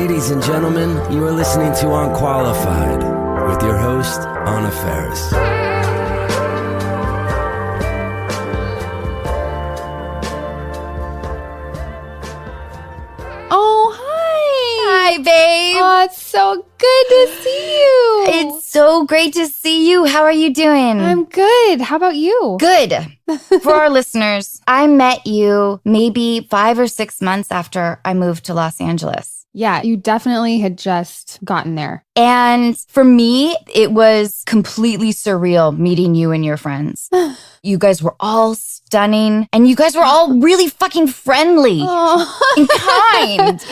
Ladies and gentlemen, you are listening to Unqualified with your host, Anna Faris. Oh, hi. Hi, babe. Oh, it's so good to see you. It's so great to see you. How are you doing? I'm good. How about you? Good. For our listeners, I met you maybe 5 or 6 months after I moved to Los Angeles. Yeah, you definitely had just gotten there. And for me, it was completely surreal meeting you and your friends. You guys were all stunning, and you guys were all really fucking friendly and kind.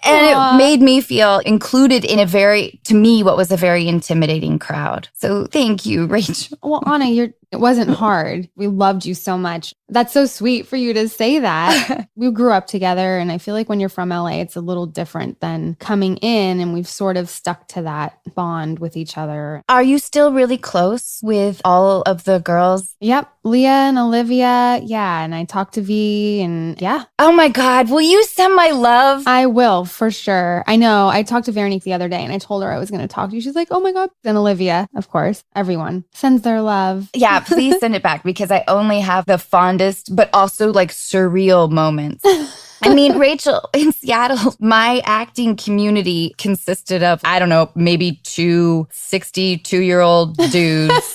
And it made me feel included in to me, what was a very intimidating crowd. So thank you, Rachel. Well, Anna, it wasn't hard. We loved you so much. That's so sweet for you to say that. We grew up together, and I feel like when you're from LA, it's a little different than coming in, and we've sort of stuck to that bond with each other. Are you still really close with all of the girls? Yep. Leah and Olivia. Yeah. And I talked to V, and yeah. Oh my God. Will you send my love? I will, for sure. I know. I talked to Veronique the other day, and I told her I was going to talk to you. She's like, oh my God. And Olivia, of course, everyone sends their love. Yeah, please send it back, because I only have the fondest, but also like surreal moments. I mean, Rachel, in Seattle, my acting community consisted of, I don't know, maybe 2 62-year-old dudes.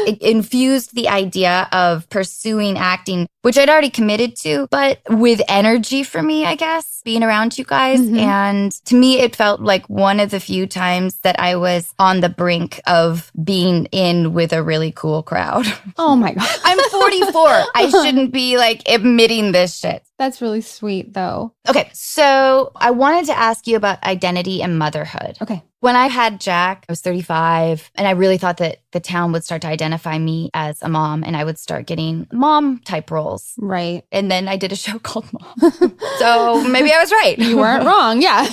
It infused the idea of pursuing acting, which I'd already committed to, but with energy for me, I guess, being around you guys. Mm-hmm. And to me, it felt like one of the few times that I was on the brink of being in with a really cool crowd. Oh my God. I'm 44. I shouldn't be like admitting this shit. That's really sweet, though. Okay, so I wanted to ask you about identity and motherhood. Okay. When I had Jack, I was 35, and I really thought that the town would start to identify me as a mom, and I would start getting mom-type roles. Right. And then I did a show called Mom. So maybe I was right. You weren't wrong, yeah.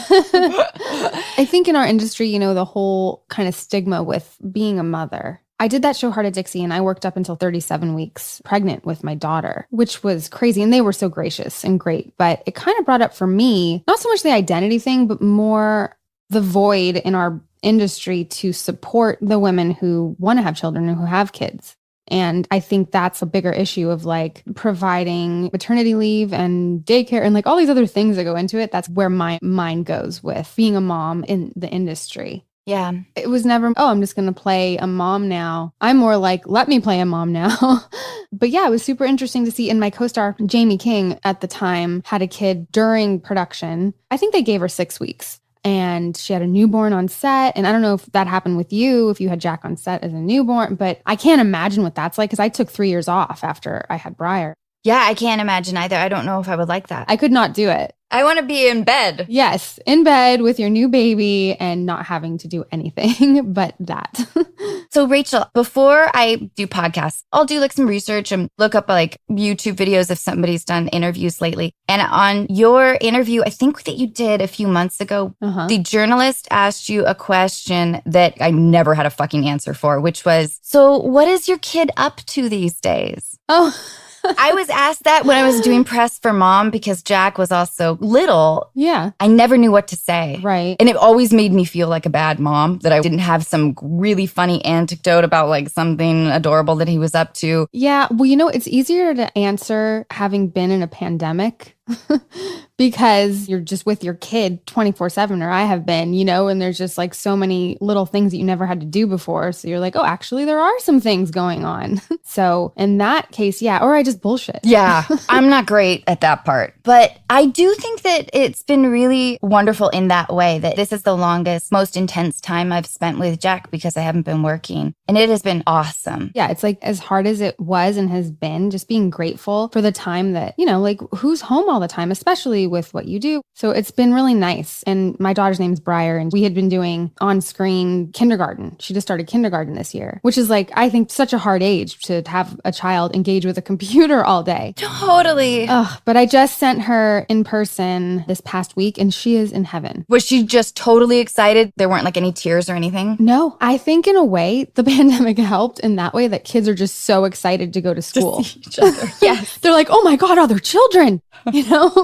I think in our industry, the whole kind of stigma with being a mother. I did that show, Hart of Dixie, and I worked up until 37 weeks pregnant with my daughter, which was crazy. And they were so gracious and great. But it kind of brought up for me, not so much the identity thing, but more the void in our industry to support the women who want to have children and who have kids. And I think that's a bigger issue of like providing maternity leave and daycare and like all these other things that go into it. That's where my mind goes with being a mom in the industry. Yeah. It was never, I'm just going to play a mom now. I'm more like, let me play a mom now. But yeah, it was super interesting to see. And my co-star, Jamie King, at the time, had a kid during production. I think they gave her 6 weeks. And she had a newborn on set. And I don't know if that happened with you, if you had Jack on set as a newborn, but I can't imagine what that's like because I took 3 years off after I had Breyer. Yeah, I can't imagine either. I don't know if I would like that. I could not do it. I want to be in bed. Yes, in bed with your new baby and not having to do anything but that. So Rachel, before I do podcasts, I'll do like some research and look up like YouTube videos if somebody's done interviews lately. And on your interview, I think that you did a few months ago, the journalist asked you a question that I never had a fucking answer for, which was, so what is your kid up to these days? Oh, I was asked that when I was doing press for Mom because Jack was also little. Yeah. I never knew what to say. Right. And it always made me feel like a bad mom that I didn't have some really funny anecdote about like something adorable that he was up to. Yeah. Well, it's easier to answer having been in a pandemic because you're just with your kid 24/7, or I have been, and there's just like so many little things that you never had to do before. So you're like, oh, actually, there are some things going on. So in that case, yeah, or I just bullshit. Yeah, I'm not great at that part. But I do think that it's been really wonderful in that way, that this is the longest, most intense time I've spent with Jack because I haven't been working. And it has been awesome. Yeah, it's like as hard as it was and has been, just being grateful for the time that, like who's home all the time, especially with what you do. So it's been really nice. And my daughter's name's Breyer, and we had been doing on-screen kindergarten. She just started kindergarten this year, which is like, I think, such a hard age to have a child engage with a computer all day. Totally. But I just sent her in person this past week, and she is in heaven. Was she just totally excited? There weren't like any tears or anything? No, I think in a way, the pandemic helped in that way that kids are just so excited to go to school. To see each other. Yes. They're like, oh my God, other children.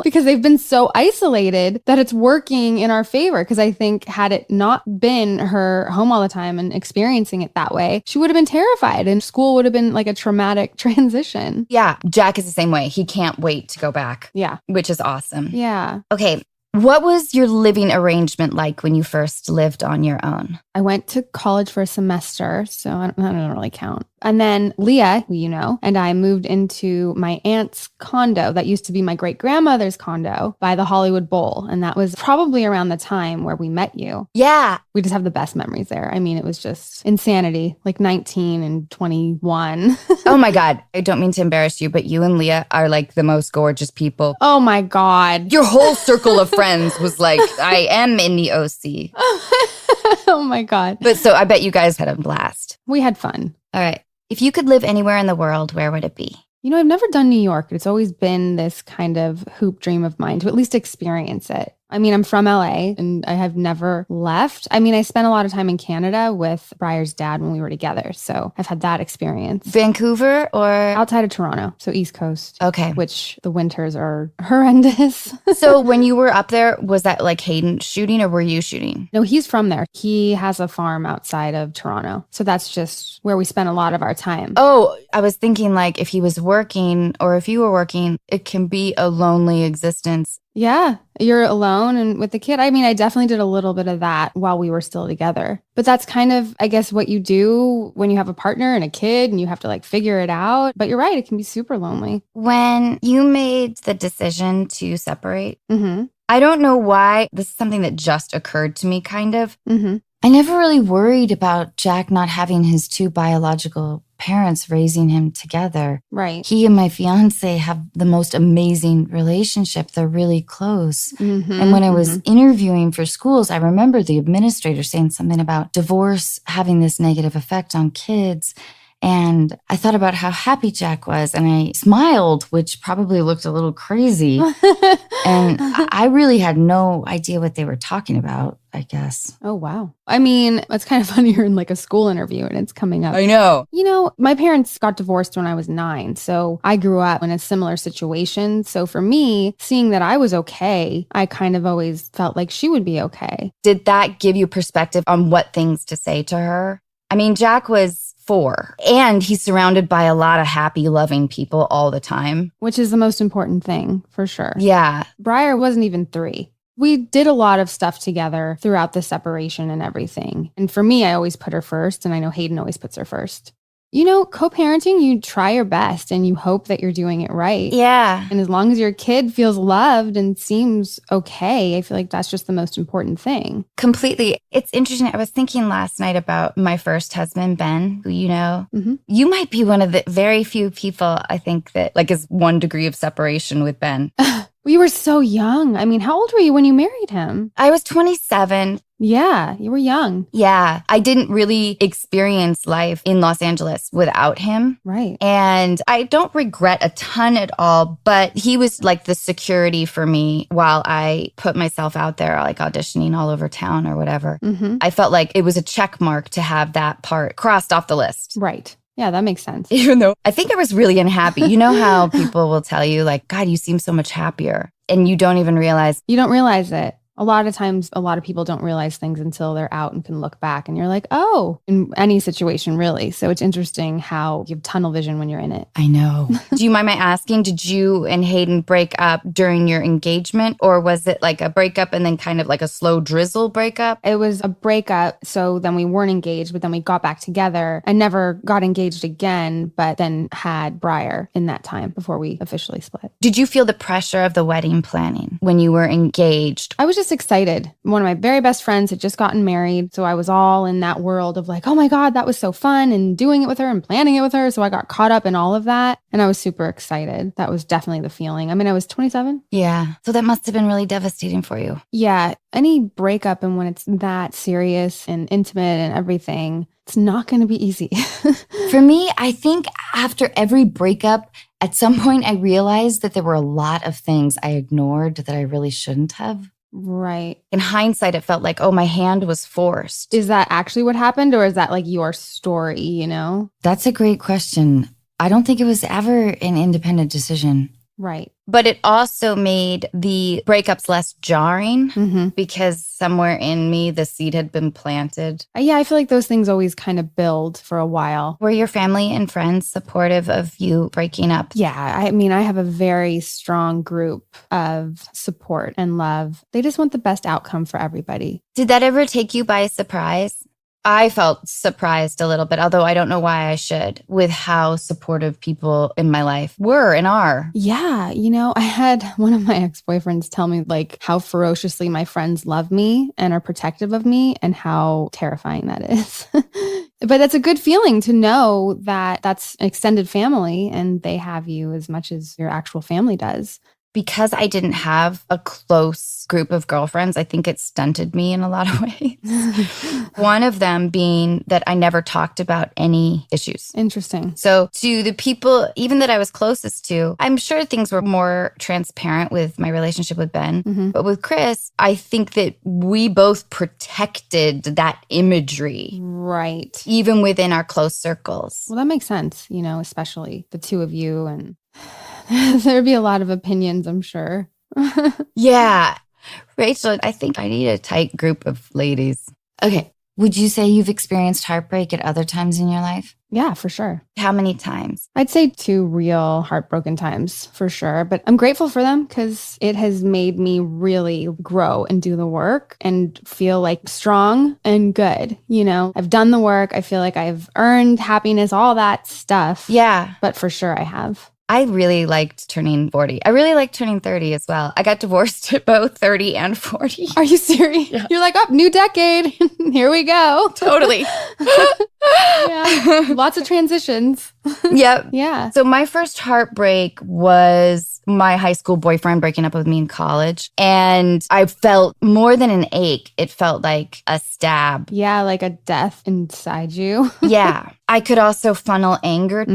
because they've been so isolated that it's working in our favor. Because I think had it not been her home all the time and experiencing it that way, she would have been terrified and school would have been like a traumatic transition. Yeah. Jack is the same way. He can't wait to go back. Yeah. Which is awesome. Yeah. Okay. What was your living arrangement like when you first lived on your own? I went to college for a semester, so I don't really count. And then Leah, who you know, and I moved into my aunt's condo that used to be my great-grandmother's condo by the Hollywood Bowl. And that was probably around the time where we met you. Yeah. We just have the best memories there. I mean, it was just insanity, like 19 and 21. Oh my God. I don't mean to embarrass you, but you and Leah are like the most gorgeous people. Oh my God. Your whole circle of friends was like, I am in the OC. Oh my God. But so I bet you guys had a blast. We had fun. All right. If you could live anywhere in the world, where would it be? You know, I've never done New York. It's always been this kind of hoop dream of mine to at least experience it. I mean, I'm from LA and I have never left. I mean, I spent a lot of time in Canada with Breyer's dad when we were together. So I've had that experience. Vancouver or? Outside of Toronto, so East Coast. Okay. Which the winters are horrendous. So when you were up there, was that like Hayden shooting or were you shooting? No, he's from there. He has a farm outside of Toronto. So that's just where we spent a lot of our time. Oh, I was thinking like if he was working or if you were working, it can be a lonely existence. Yeah, you're alone and with the kid. I mean, I definitely did a little bit of that while we were still together. But that's kind of, I guess, what you do when you have a partner and a kid and you have to like figure it out. But you're right, it can be super lonely. When you made the decision to separate, Mm-hmm. I don't know why. This is something that just occurred to me kind of. Mm-hmm. I never really worried about Jack not having his two biological parents raising him together. Right. He and my fiance have the most amazing relationship. They're really close. Mm-hmm. And when I was interviewing for schools, I remember the administrator saying something about divorce having this negative effect on kids. And I thought about how happy Jack was and I smiled, which probably looked a little crazy. And I really had no idea what they were talking about, I guess. Oh, wow. I mean, it's kind of funny you're in like a school interview and it's coming up. I know. You know, my parents got divorced when I was 9. So I grew up in a similar situation. So for me, seeing that I was okay, I kind of always felt like she would be okay. Did that give you perspective on what things to say to her? I mean, Jack was 4 and he's surrounded by a lot of happy, loving people all the time. Which is the most important thing, for sure. Yeah. Breyer wasn't even 3. We did a lot of stuff together throughout the separation and everything. And for me, I always put her first, and I know Hayden always puts her first. You know, co-parenting, you try your best and you hope that you're doing it right. Yeah. And as long as your kid feels loved and seems okay, I feel like that's just the most important thing. Completely. It's interesting. I was thinking last night about my first husband, Ben, who you know. Mm-hmm. You might be one of the very few people I think that like is 1 degree of separation with Ben. We were so young. I mean, how old were you when you married him? I was 27. Yeah, you were young. Yeah. I didn't really experience life in Los Angeles without him. Right. And I don't regret a ton at all, but he was like the security for me while I put myself out there, like auditioning all over town or whatever. Mm-hmm. I felt like it was a check mark to have that part crossed off the list. Right. Yeah, that makes sense. Even though I think I was really unhappy. You know how people will tell you like, God, you seem so much happier. And you don't even realize. You don't realize it. A lot of times, a lot of people don't realize things until they're out and can look back and you're like, oh, in any situation, really. So it's interesting how you have tunnel vision when you're in it. I know. Do you mind my asking, did you and Hayden break up during your engagement or was it like a breakup and then kind of like a slow drizzle breakup? It was a breakup. So then we weren't engaged, but then we got back together and never got engaged again, but then had Breyer in that time before we officially split. Did you feel the pressure of the wedding planning when you were engaged? I was just excited. One of my very best friends had just gotten married. So I was all in that world of like, oh my God, that was so fun and doing it with her and planning it with her. So I got caught up in all of that. And I was super excited. That was definitely the feeling. I mean, I was 27. Yeah. So that must have been really devastating for you. Yeah. Any breakup and when it's that serious and intimate and everything, it's not going to be easy. For me, I think after every breakup, at some point I realized that there were a lot of things I ignored that I really shouldn't have. Right. In hindsight, it felt like, oh, my hand was forced. Is that actually what happened or is that like your story, you know? That's a great question. I don't think it was ever an independent decision. Right. But it also made the breakups less jarring because somewhere in me, the seed had been planted. Yeah, I feel like those things always kind of build for a while. Were your family and friends supportive of you breaking up? Yeah, I mean, I have a very strong group of support and love. They just want the best outcome for everybody. Did that ever take you by surprise? I felt surprised a little bit, although I don't know why I should, with how supportive people in my life were and are. Yeah, I had one of my ex-boyfriends tell me like how ferociously my friends love me and are protective of me and how terrifying that is. But that's a good feeling to know that that's an extended family and they have you as much as your actual family does. Because I didn't have a close group of girlfriends, I think it stunted me in a lot of ways. One of them being that I never talked about any issues. Interesting. So to the people, even that I was closest to, I'm sure things were more transparent with my relationship with Ben. But with Chris, I think that we both protected that imagery. Right. Even within our close circles. Well, that makes sense, especially the two of you and... There'd be a lot of opinions, I'm sure. Yeah. Rachel, I think I need a tight group of ladies. Okay. Would you say you've experienced heartbreak at other times in your life? Yeah, for sure. How many times? I'd say 2 real heartbroken times for sure. But I'm grateful for them because it has made me really grow and do the work and feel like strong and good. I've done the work. I feel like I've earned happiness, all that stuff. Yeah. But for sure I have. I really liked turning 40. I really liked turning 30 as well. I got divorced at both 30 and 40. Are you serious? Yeah. You're like, oh, new decade. Here we go. Totally. Yeah. Lots of transitions. Yep. Yeah. So my first heartbreak was my high school boyfriend breaking up with me in college. And I felt more than an ache. It felt like a stab. Yeah, like a death inside you. Yeah. I could also funnel anger,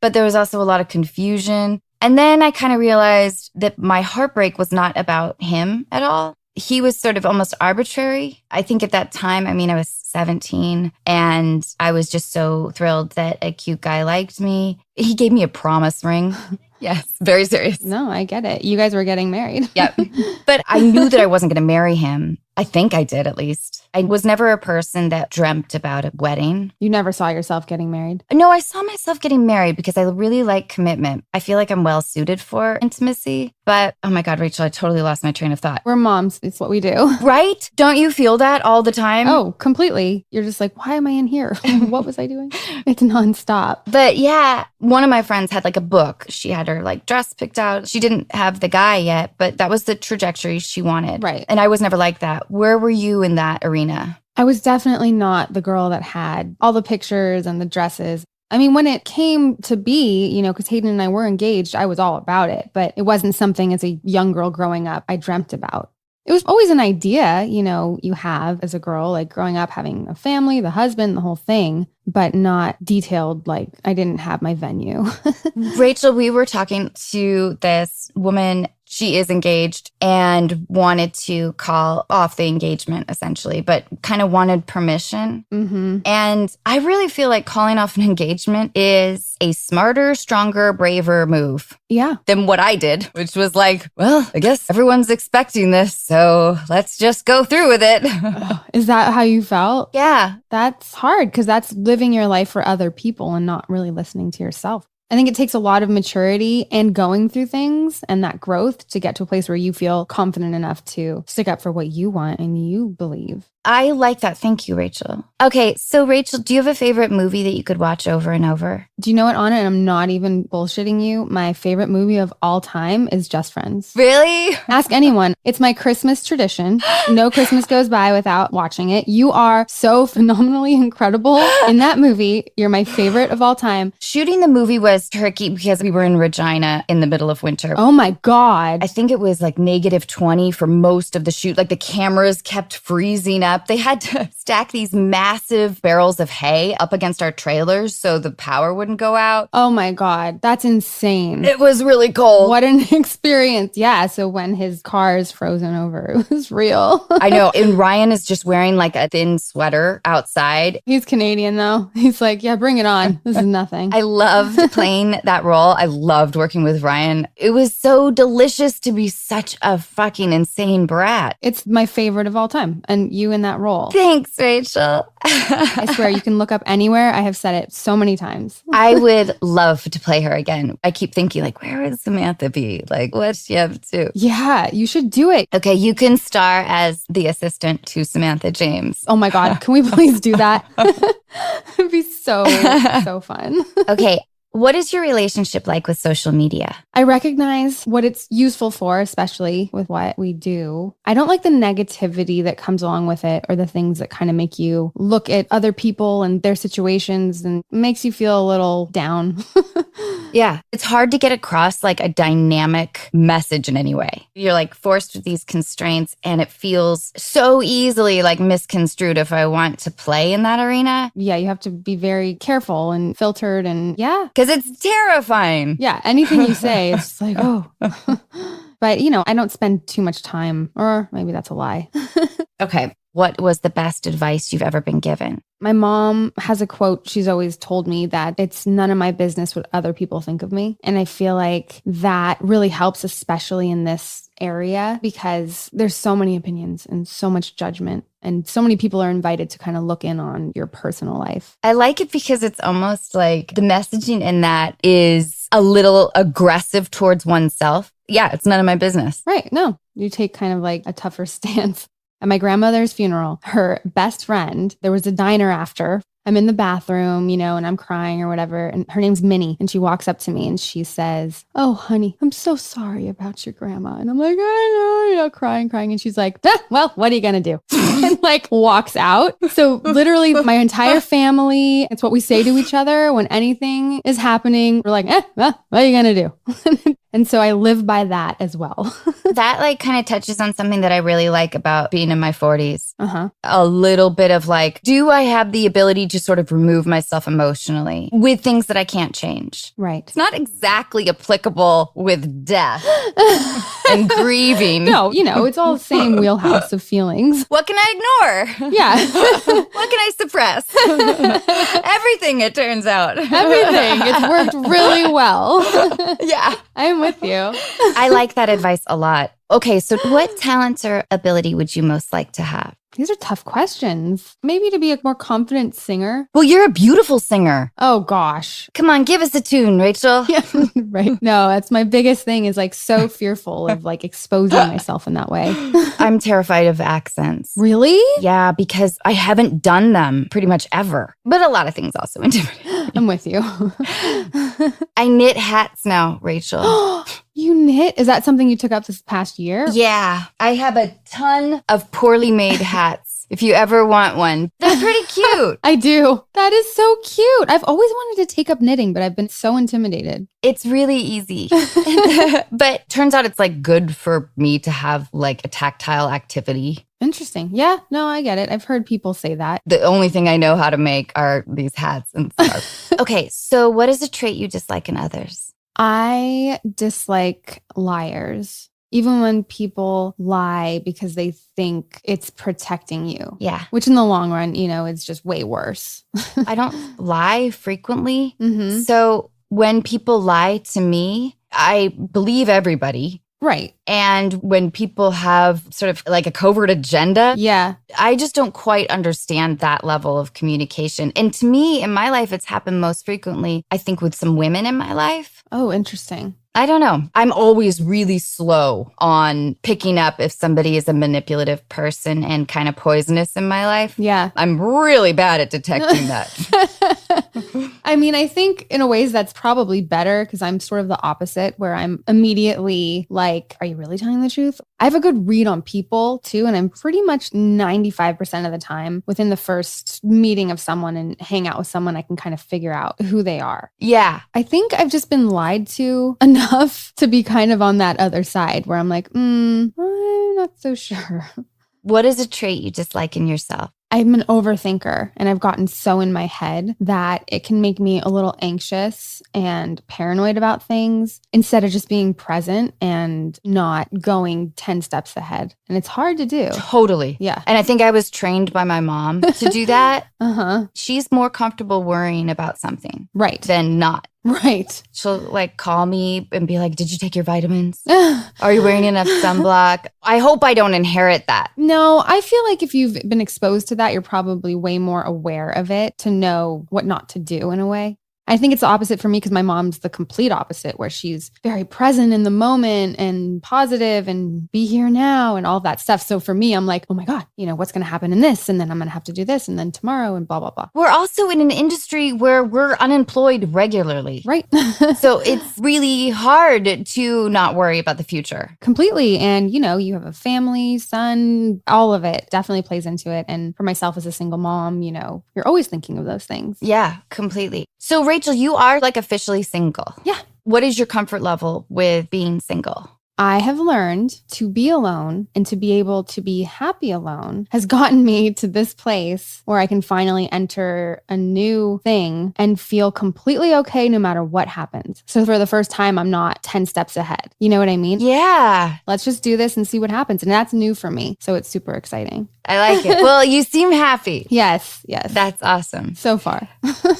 but there was also a lot of confusion. And then I kind of realized that my heartbreak was not about him at all. He was sort of almost arbitrary. I think at that time, I was 17 and I was just so thrilled that a cute guy liked me. He gave me a promise ring. Yes, very serious. No, I get it. You guys were getting married. Yep. But I knew that I wasn't going to marry him. I think I did, at least. I was never a person that dreamt about a wedding. You never saw yourself getting married? No, I saw myself getting married because I really like commitment. I feel like I'm well suited for intimacy. But, oh my God, Rachel, I totally lost my train of thought. We're moms. It's what we do. Right? Don't you feel that all the time? Oh, completely. You're just like, why am I in here? What was I doing? It's nonstop. But yeah, one of my friends had like a book. She had her like dress picked out. She didn't have the guy yet, but that was the trajectory she wanted. Right. And I was never like that. Where were you in that arena? I was definitely not the girl that had all the pictures and the dresses. I mean, when it came to be, because Hayden and I were engaged, I was all about it, but it wasn't something as a young girl growing up I dreamt about. It was always an idea, you have as a girl, like growing up, having a family, the husband, the whole thing, but not detailed. Like I didn't have my venue. Rachel, we were talking to this woman. She is engaged and wanted to call off the engagement essentially, but kind of wanted permission. And I really feel like calling off an engagement is a smarter, stronger, braver move. Yeah. Than what I did, which was like, well, I guess everyone's expecting this, so let's just go through with it. Is that how you felt? Yeah. That's hard because that's living your life for other people and not really listening to yourself. I think it takes a lot of maturity and going through things and that growth to get to a place where you feel confident enough to stick up for what you want and you believe. I like that. Thank you, Rachel. Okay, so Rachel, do you have a favorite movie that you could watch over and over? Do you know what, Anna? And I'm not even bullshitting you. My favorite movie of all time is Just Friends. Really? Ask anyone. It's my Christmas tradition. No Christmas goes by without watching it. You are so phenomenally incredible in that movie. You're my favorite of all time. Shooting the movie was tricky because we were in Regina in the middle of winter. Oh my God. I think it was like -20 for most of the shoot. Like the cameras kept freezing up. They had to stack these massive barrels of hay up against our trailers so the power wouldn't go out. Oh my God, that's insane. It was really cold. What an experience. Yeah. So when his car is frozen over, it was real. I know. And Ryan is just wearing like a thin sweater outside. He's Canadian though. He's like, yeah, bring it on. This is nothing. I loved playing that role. I loved working with Ryan. It was so delicious to be such a fucking insane brat. It's my favorite of all time. And you in that role. Thanks, Rachel. I swear you can look up anywhere. I have said it so many times. I would love to play her again. I keep thinking like, where would Samantha be? Like, what's she up to? Yeah, you should do it. Okay, you can star as the assistant to Samantha James. Oh my God, can we please do that? It'd be so fun. Okay, what is your relationship like with social media? I recognize what it's useful for, especially with what we do. I don't like the negativity that comes along with it or the things that kind of make you look at other people and their situations and makes you feel a little down. Yeah, it's hard to get across like a dynamic message in any way. You're like forced with these constraints and it feels so easily like misconstrued if I want to play in that arena. Yeah, you have to be very careful and filtered and yeah. Because it's terrifying. Yeah, anything you say, it's just like, oh. But, you know, I don't spend too much time, or maybe that's a lie. Okay, what was the best advice you've ever been given? My mom has a quote. She's always told me that it's none of my business what other people think of me. And I feel like that really helps, especially in this area, because there's so many opinions and so much judgment. And so many people are invited to kind of look in on your personal life. I like it because it's almost like the messaging in that is a little aggressive towards oneself. Yeah, it's none of my business. Right. No, you take kind of like a tougher stance. At my grandmother's funeral, her best friend, there was a diner after. I'm in the bathroom, you know, and I'm crying or whatever. And her name's Minnie. And she walks up to me and she says, "Oh, honey, I'm so sorry about your grandma." And I'm like, "I know," you know, crying. And she's like, "Well, what are you going to do?" And like walks out. So literally my entire family, it's what we say to each other when anything is happening. We're like, well, what are you going to do? And so I live by that as well. That like kind of touches on something that I really like about being in my 40s. Uh-huh. A little bit of like, do I have the ability to sort of remove myself emotionally with things that I can't change? Right. It's not exactly applicable with death and grieving. No, you know, it's all the same wheelhouse of feelings. What can I ignore? Yeah. What can I suppress? Everything, it turns out. Everything. It's worked really well. Yeah. I'm with you. I like that advice a lot. Okay, so what talent or ability would you most like to have? These are tough questions. Maybe to be a more confident singer. Well, you're a beautiful singer. Oh, gosh. Come on, give us a tune, Rachel. Yeah, right. No, that's my biggest thing is like so fearful of like exposing myself in that way. I'm terrified of accents. Really? Yeah, because I haven't done them pretty much ever. But a lot of things also intimidate. I'm with you. I knit hats now, Rachel. You knit? Is that something you took up this past year? Yeah, I have a ton of poorly made hats. If you ever want one, they're pretty cute. I do. That is so cute. I've always wanted to take up knitting, but I've been so intimidated. It's really easy. But turns out it's like good for me to have like a tactile activity. Interesting. Yeah, no, I get it. I've heard people say that. The only thing I know how to make are these hats and scarves. Okay, so what is a trait you dislike in others? I dislike liars. Even when people lie because they think it's protecting you. Yeah. Which in the long run, you know, it's just way worse. I don't lie frequently. Mm-hmm. So when people lie to me, I believe everybody. Right. And when people have sort of like a covert agenda, yeah, I just don't quite understand that level of communication. And to me, in my life, it's happened most frequently, I think, with some women in my life. Oh, interesting. I don't know. I'm always really slow on picking up if somebody is a manipulative person and kind of poisonous in my life. Yeah. I'm really bad at detecting that. I mean, I think in a ways that's probably better because I'm sort of the opposite where I'm immediately like, are you really telling the truth? I have a good read on people too. And I'm pretty much 95% of the time within the first meeting of someone and hang out with someone, I can kind of figure out who they are. Yeah. I think I've just been lied to enough to be kind of on that other side where I'm like, I'm not so sure. What is a trait you dislike in yourself? I'm an overthinker, and I've gotten so in my head that it can make me a little anxious and paranoid about things instead of just being present and not going 10 steps ahead. And it's hard to do. Totally. Yeah. And I think I was trained by my mom to do that. Uh-huh. She's more comfortable worrying about something Right. than not. Right. She'll like call me and be like, did you take your vitamins? Are you wearing enough sunblock? I hope I don't inherit that. No, I feel like if you've been exposed to that, you're probably way more aware of it to know what not to do in a way. I think it's the opposite for me because my mom's the complete opposite, where she's very present in the moment and positive and be here now and all that stuff. So for me, I'm like, oh my God, what's going to happen in this? And then I'm going to have to do this and then tomorrow and blah, blah, blah. We're also in an industry where we're unemployed regularly. Right. So it's really hard to not worry about the future. Completely. And, you have a family, son, all of it definitely plays into it. And for myself as a single mom, you're always thinking of those things. Yeah, completely. So Rachel, you are like officially single. Yeah. What is your comfort level with being single? I have learned to be alone and to be able to be happy alone has gotten me to this place where I can finally enter a new thing and feel completely okay no matter what happens. So for the first time, I'm not 10 steps ahead. You know what I mean? Yeah. Let's just do this and see what happens. And that's new for me. So it's super exciting. I like it. Well, you seem happy. Yes. That's awesome. So far.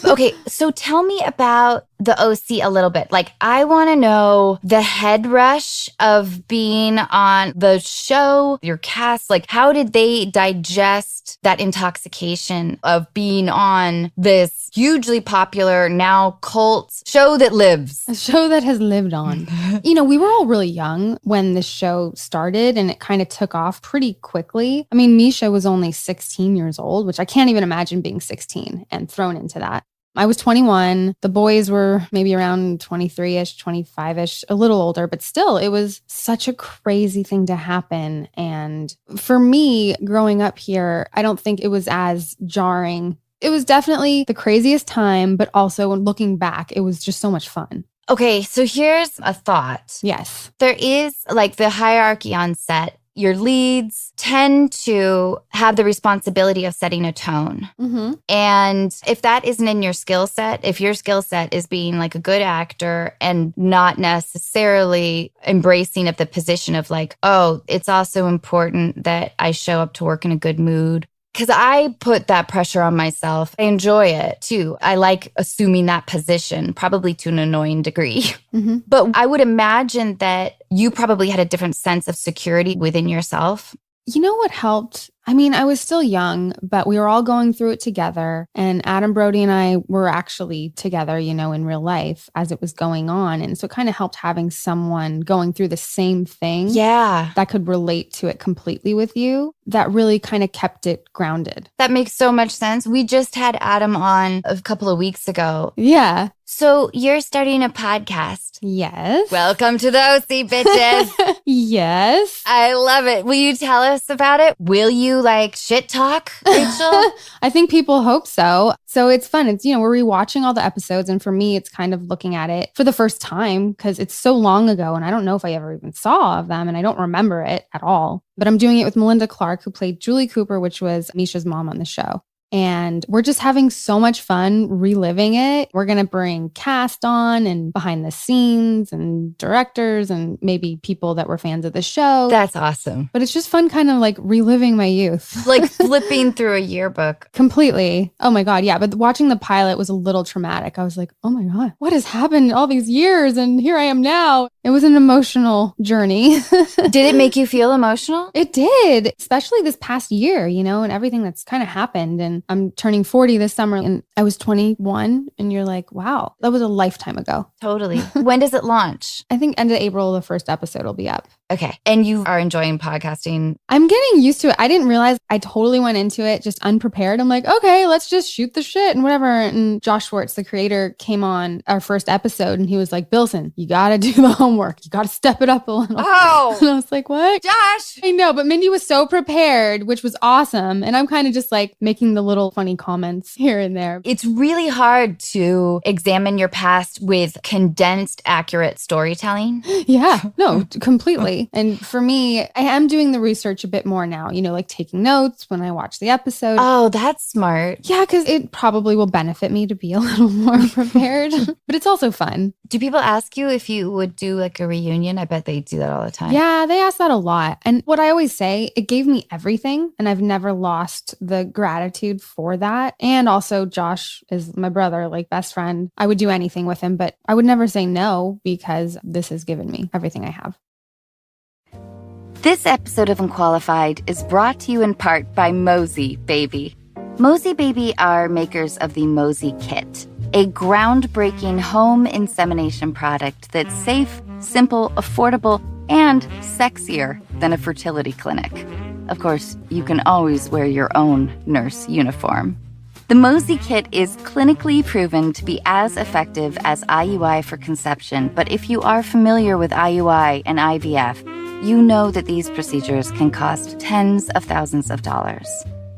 Okay, so tell me about the OC a little bit. Like, I want to know the head rush of being on the show, your cast. Like, how did they digest that intoxication of being on this hugely popular, now cult show that lives? A show that has lived on. We were all really young when the show started and it kind of took off pretty quickly. I mean, Misha was only 16 years old, which I can't even imagine being 16 and thrown into that. I was 21. The boys were maybe around 23-ish, 25-ish, a little older, but still, it was such a crazy thing to happen. And for me, growing up here, I don't think it was as jarring. It was definitely the craziest time, but also when looking back, it was just so much fun. Okay, so here's a thought. Yes. There is like the hierarchy on set. Your leads tend to have the responsibility of setting a tone. Mm-hmm. And if that isn't in your skill set, if your skill set is being like a good actor and not necessarily embracing of the position of like, oh, it's also important that I show up to work in a good mood. Because I put that pressure on myself. I enjoy it too. I like assuming that position, probably to an annoying degree. Mm-hmm. But I would imagine that you probably had a different sense of security within yourself. You know what helped? I mean, I was still young, but we were all going through it together. And Adam Brody and I were actually together, in real life as it was going on. And so it kind of helped having someone going through the same thing. Yeah. That could relate to it completely with you. That really kind of kept it grounded. That makes so much sense. We just had Adam on a couple of weeks ago. Yeah. So you're starting a podcast. Yes. Welcome to the OC, bitches. Yes. I love it. Will you tell us about it? Will you like shit talk, Rachel? I think people hope so. So it's fun. It's, we're rewatching all the episodes. And for me, it's kind of looking at it for the first time because it's so long ago. And I don't know if I ever even saw of them and I don't remember it at all. But I'm doing it with Melinda Clark, who played Julie Cooper, which was Misha's mom on the show. And we're just having so much fun reliving it. We're going to bring cast on and behind the scenes and directors and maybe people that were fans of the show. That's awesome. But it's just fun kind of like reliving my youth. Like flipping through a yearbook. Completely. Oh my God. Yeah. But watching the pilot was a little traumatic. I was like, oh my God, what has happened all these years? And here I am now. It was an emotional journey. Did it make you feel emotional? It did, especially this past year, and everything that's kind of happened. And I'm turning 40 this summer and I was 21 and you're like, wow, that was a lifetime ago. Totally. When does it launch? I think end of April, the first episode will be up. Okay. And you are enjoying podcasting? I'm getting used to it. I didn't realize I totally went into it just unprepared. I'm like, okay, let's just shoot the shit and whatever. And Josh Schwartz, the creator, came on our first episode and he was like, Bilson, you got to do the homework. You got to step it up a little. Oh. And I was like, what? Josh. I know, but Mindy was so prepared, which was awesome. And I'm kind of just like making the little funny comments here and there. It's really hard to examine your past with condensed, accurate storytelling. Yeah, no, completely. Exactly. And for me, I am doing the research a bit more now, like taking notes when I watch the episode. Oh, that's smart. Yeah, because it probably will benefit me to be a little more prepared, but it's also fun. Do people ask you if you would do like a reunion? I bet they do that all the time. Yeah, they ask that a lot. And what I always say, it gave me everything. And I've never lost the gratitude for that. And also Josh is my brother, like best friend. I would do anything with him, but I would never say no because this has given me everything I have. This episode of Unqualified is brought to you in part by Mosey Baby. Mosey Baby are makers of the Mosey Kit, a groundbreaking home insemination product that's safe, simple, affordable, and sexier than a fertility clinic. Of course, you can always wear your own nurse uniform. The Mosey Kit is clinically proven to be as effective as IUI for conception, but if you are familiar with IUI and IVF, you know that these procedures can cost tens of thousands of dollars.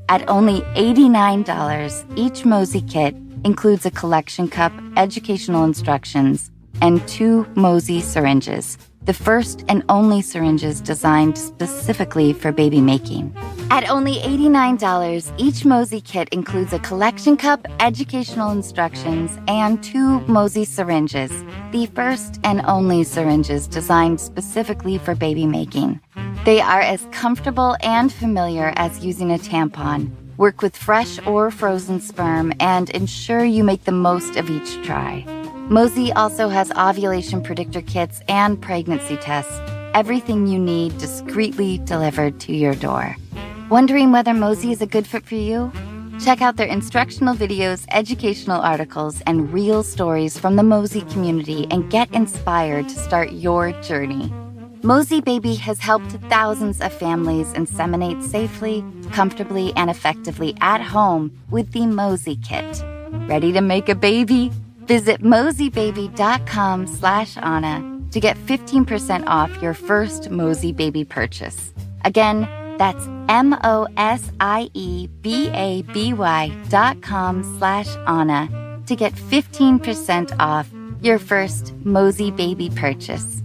At only $89, each Mosey Kit includes a collection cup, educational instructions, and 2 Mosey syringes, the first and only syringes designed specifically for baby making. At only $89, each Mosey Kit includes a collection cup, educational instructions, and 2 Mosey syringes, the first and only syringes designed specifically for baby making. They are as comfortable and familiar as using a tampon, work with fresh or frozen sperm, and ensure you make the most of each try. Mosey also has ovulation predictor kits and pregnancy tests, everything you need discreetly delivered to your door. Wondering whether Mosey is a good fit for you? Check out their instructional videos, educational articles, and real stories from the Mosey community and get inspired to start your journey. Mosey Baby has helped thousands of families inseminate safely, comfortably, and effectively at home with the Mosey Kit. Ready to make a baby? Visit moseybaby.com/Anna to get 15% off your first Mosey Baby purchase. Again, that's moseybaby.com/Anna to get 15% off your first Mosey Baby purchase.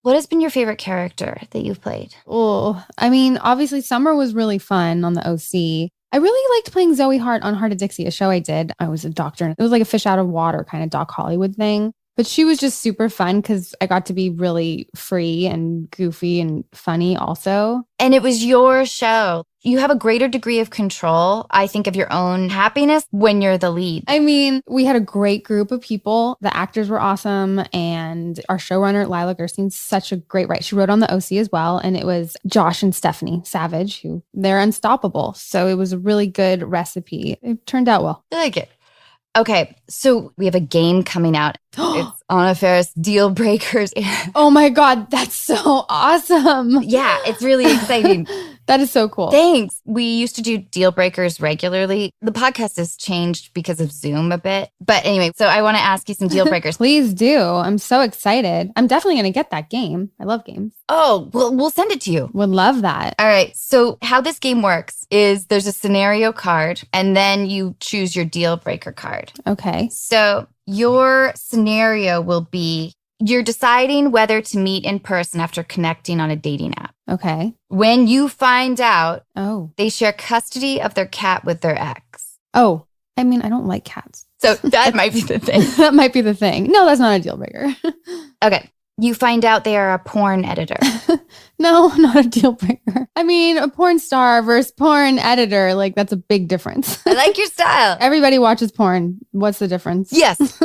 What has been your favorite character that you've played? Oh, I mean, obviously Summer was really fun on the OC. I really liked playing Zoe Hart on Hart of Dixie, a show I did. I was a doctor. It was like a fish out of water kind of Doc Hollywood thing. But she was just super fun because I got to be really free and goofy and funny also. And it was your show. You have a greater degree of control, I think, of your own happiness when you're the lead. I mean, we had a great group of people. The actors were awesome. And our showrunner, Lila Gerstein's such a great writer. She wrote on the OC as well. And it was Josh and Stephanie Savage, who they're unstoppable. So it was a really good recipe. It turned out well. I like it. Okay, so we have a game coming out. It's Anna Faris Deal Breakers. Oh my God, that's so awesome. Yeah, it's really exciting. That is so cool. Thanks. We used to do Deal Breakers regularly. The podcast has changed because of Zoom a bit. But anyway, so I want to ask you some deal breakers. Please do. I'm so excited. I'm definitely going to get that game. I love games. Oh, well, we'll send it to you. Would love that. All right. So how this game works is there's a scenario card and then you choose your deal breaker card. Okay. So your scenario will be you're deciding whether to meet in person after connecting on a dating app. Okay. When you find out they share custody of their cat with their ex. Oh, I mean, I don't like cats. So that might be the thing. That might be the thing. No, that's not a deal breaker. Okay. You find out they are a porn editor. No, not a deal breaker. I mean, a porn star versus porn editor, like that's a big difference. I like your style. Everybody watches porn. What's the difference? Yes.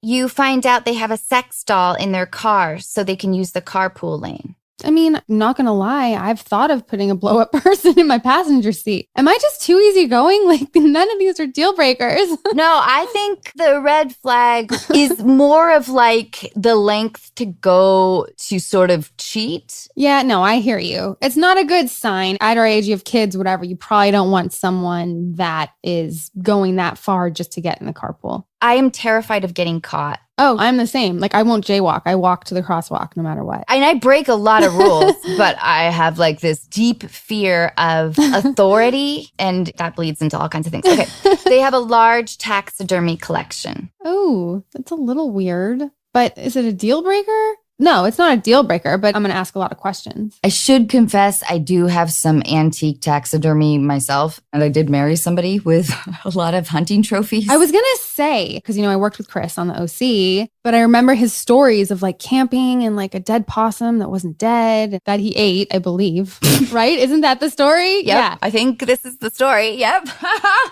You find out they have a sex doll in their car so they can use the carpool lane. I mean, not going to lie, I've thought of putting a blow-up person in my passenger seat. Am I just too easygoing? Like, none of these are deal breakers. No, I think the red flag is more of like the length to go to sort of cheat. Yeah, no, I hear you. It's not a good sign. At our age, you have kids, whatever. You probably don't want someone that is going that far just to get in the carpool. I am terrified of getting caught. Oh, I'm the same. Like, I won't jaywalk. I walk to the crosswalk no matter what. And I break a lot of rules, but I have like this deep fear of authority, and that bleeds into all kinds of things. Okay. They have a large taxidermy collection. Oh, that's a little weird. But is it a deal breaker? No, it's not a deal breaker, but I'm going to ask a lot of questions. I should confess, I do have some antique taxidermy myself, and I did marry somebody with a lot of hunting trophies. I was going to say, because, I worked with Chris on the OC, but I remember his stories of like camping and like a dead possum that wasn't dead that he ate, I believe. Right? Isn't that the story? Yep, Yeah. I think this is the story. Yep.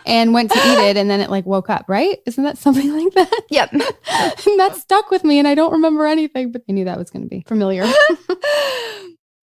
And went to eat it and then it like woke up, right? Isn't that something like that? Yep. And that stuck with me and I don't remember anything, but I knew that was going to be familiar.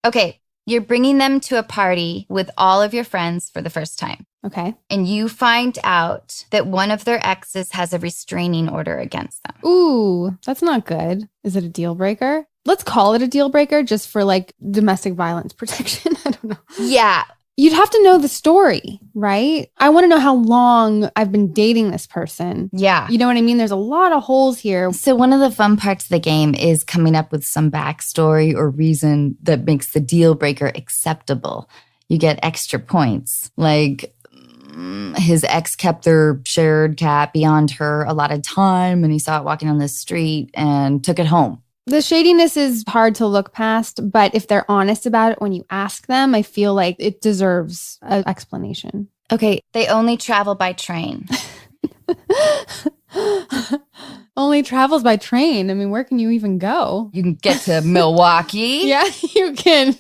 Okay, you're bringing them to a party with all of your friends for the first time. Okay. And you find out that one of their exes has a restraining order against them. Ooh, that's not good. Is it a deal breaker? Let's call it a deal breaker just for like domestic violence protection. I don't know. Yeah. You'd have to know the story, right? I want to know how long I've been dating this person. Yeah. You know what I mean? There's a lot of holes here. So one of the fun parts of the game is coming up with some backstory or reason that makes the deal breaker acceptable. You get extra points. Like his ex kept their shared cat beyond her a lot of time and he saw it walking on the street and took it home. The shadiness is hard to look past, but if they're honest about it when you ask them, I feel like it deserves an explanation. Okay, they only travel by train. Only travels by train. I mean, where can you even go? You can get to Milwaukee. Yeah, you can.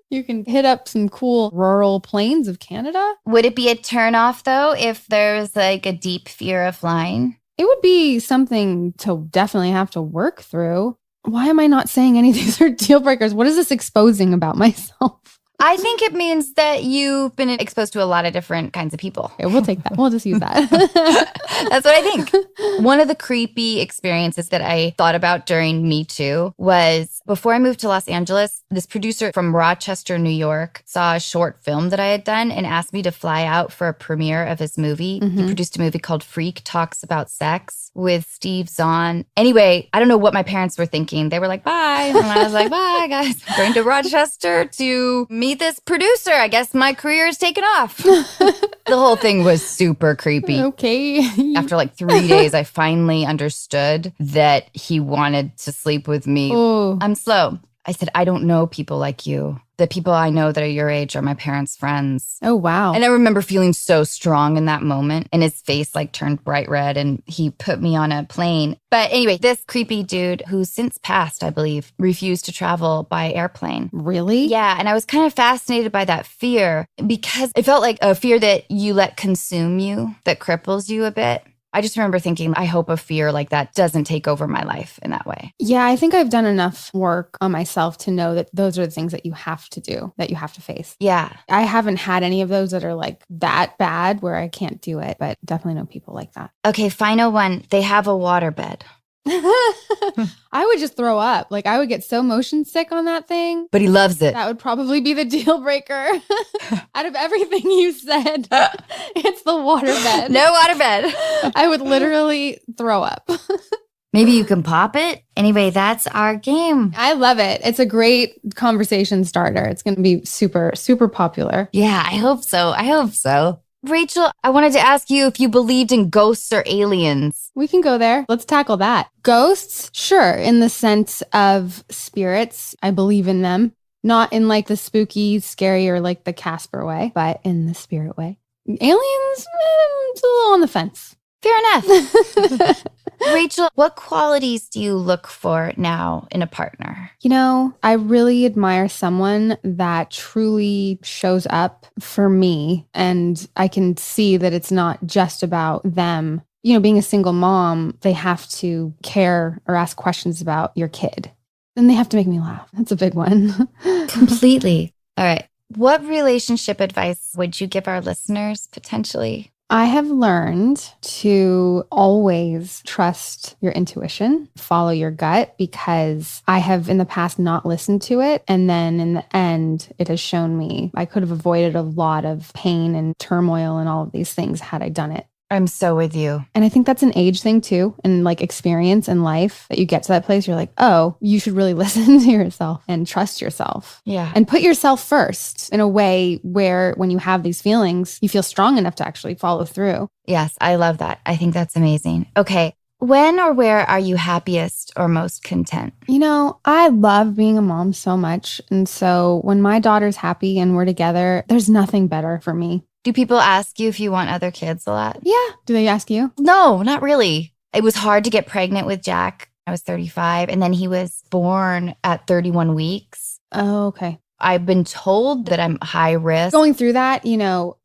You can hit up some cool rural plains of Canada. Would it be a turnoff, though, if there's like a deep fear of flying? It would be something to definitely have to work through. Why am I not saying any of these are deal breakers? What is this exposing about myself? I think it means that you've been exposed to a lot of different kinds of people. Okay, we'll take that. We'll just use that. That's what I think. One of the creepy experiences that I thought about during Me Too was before I moved to Los Angeles, this producer from Rochester, New York, saw a short film that I had done and asked me to fly out for a premiere of his movie. Mm-hmm. He produced a movie called Freak Talks About Sex with Steve Zahn. Anyway, I don't know what my parents were thinking. They were like, bye. And I was like, bye, guys. I'm going to Rochester to meet this producer. I guess my career is taken off. The whole thing was super creepy. Okay. After like 3 days, I finally understood that he wanted to sleep with me. Oh. I'm slow. I said, I don't know people like you. The people I know that are your age are my parents' friends. Oh, wow. And I remember feeling so strong in that moment. And his face like turned bright red and he put me on a plane. But anyway, this creepy dude who's since passed, I believe, refused to travel by airplane. Really? Yeah. And I was kind of fascinated by that fear because it felt like a fear that you let consume you, that cripples you a bit. I just remember thinking, I hope a fear like that doesn't take over my life in that way. Yeah, I think I've done enough work on myself to know that those are the things that you have to do, that you have to face. Yeah. I haven't had any of those that are like that bad where I can't do it, but definitely know people like that. Okay, final one. They have a waterbed. I would just throw up. Like I would get so motion sick on that thing. But he loves it. That would probably be the deal breaker. Out of everything you said, it's the waterbed. No waterbed. I would literally throw up. Maybe you can pop it. Anyway, that's our game. I love it. It's a great conversation starter. It's going to be super, super popular. Yeah, I hope so. I hope so. Rachel, I wanted to ask you if you believed in ghosts or aliens. We can go there. Let's tackle that. Ghosts, sure, in the sense of spirits. I believe in them. Not in like the spooky, scary, or like the Casper way, but in the spirit way. Aliens, it's a little on the fence. Fair enough. Rachel, what qualities do you look for now in a partner? You know, I really admire someone that truly shows up for me, and I can see that it's not just about them. You know, being a single mom, they have to care or ask questions about your kid. And they have to make me laugh. That's a big one. Completely. All right. What relationship advice would you give our listeners potentially? I have learned to always trust your intuition, follow your gut, because I have in the past not listened to it. And then in the end, it has shown me I could have avoided a lot of pain and turmoil and all of these things had I done it. I'm so with you. And I think that's an age thing too, and like experience in life that you get to that place. You're like, oh, you should really listen to yourself and trust yourself. Yeah. And put yourself first in a way where when you have these feelings, you feel strong enough to actually follow through. Yes, I love that. I think that's amazing. Okay. When or where are you happiest or most content? I love being a mom so much. And so when my daughter's happy and we're together, there's nothing better for me. Do people ask you if you want other kids a lot? Yeah. Do they ask you? No, not really. It was hard to get pregnant with Jack. I was 35, and then he was born at 31 weeks. Oh, okay. I've been told that I'm high risk. Going through that,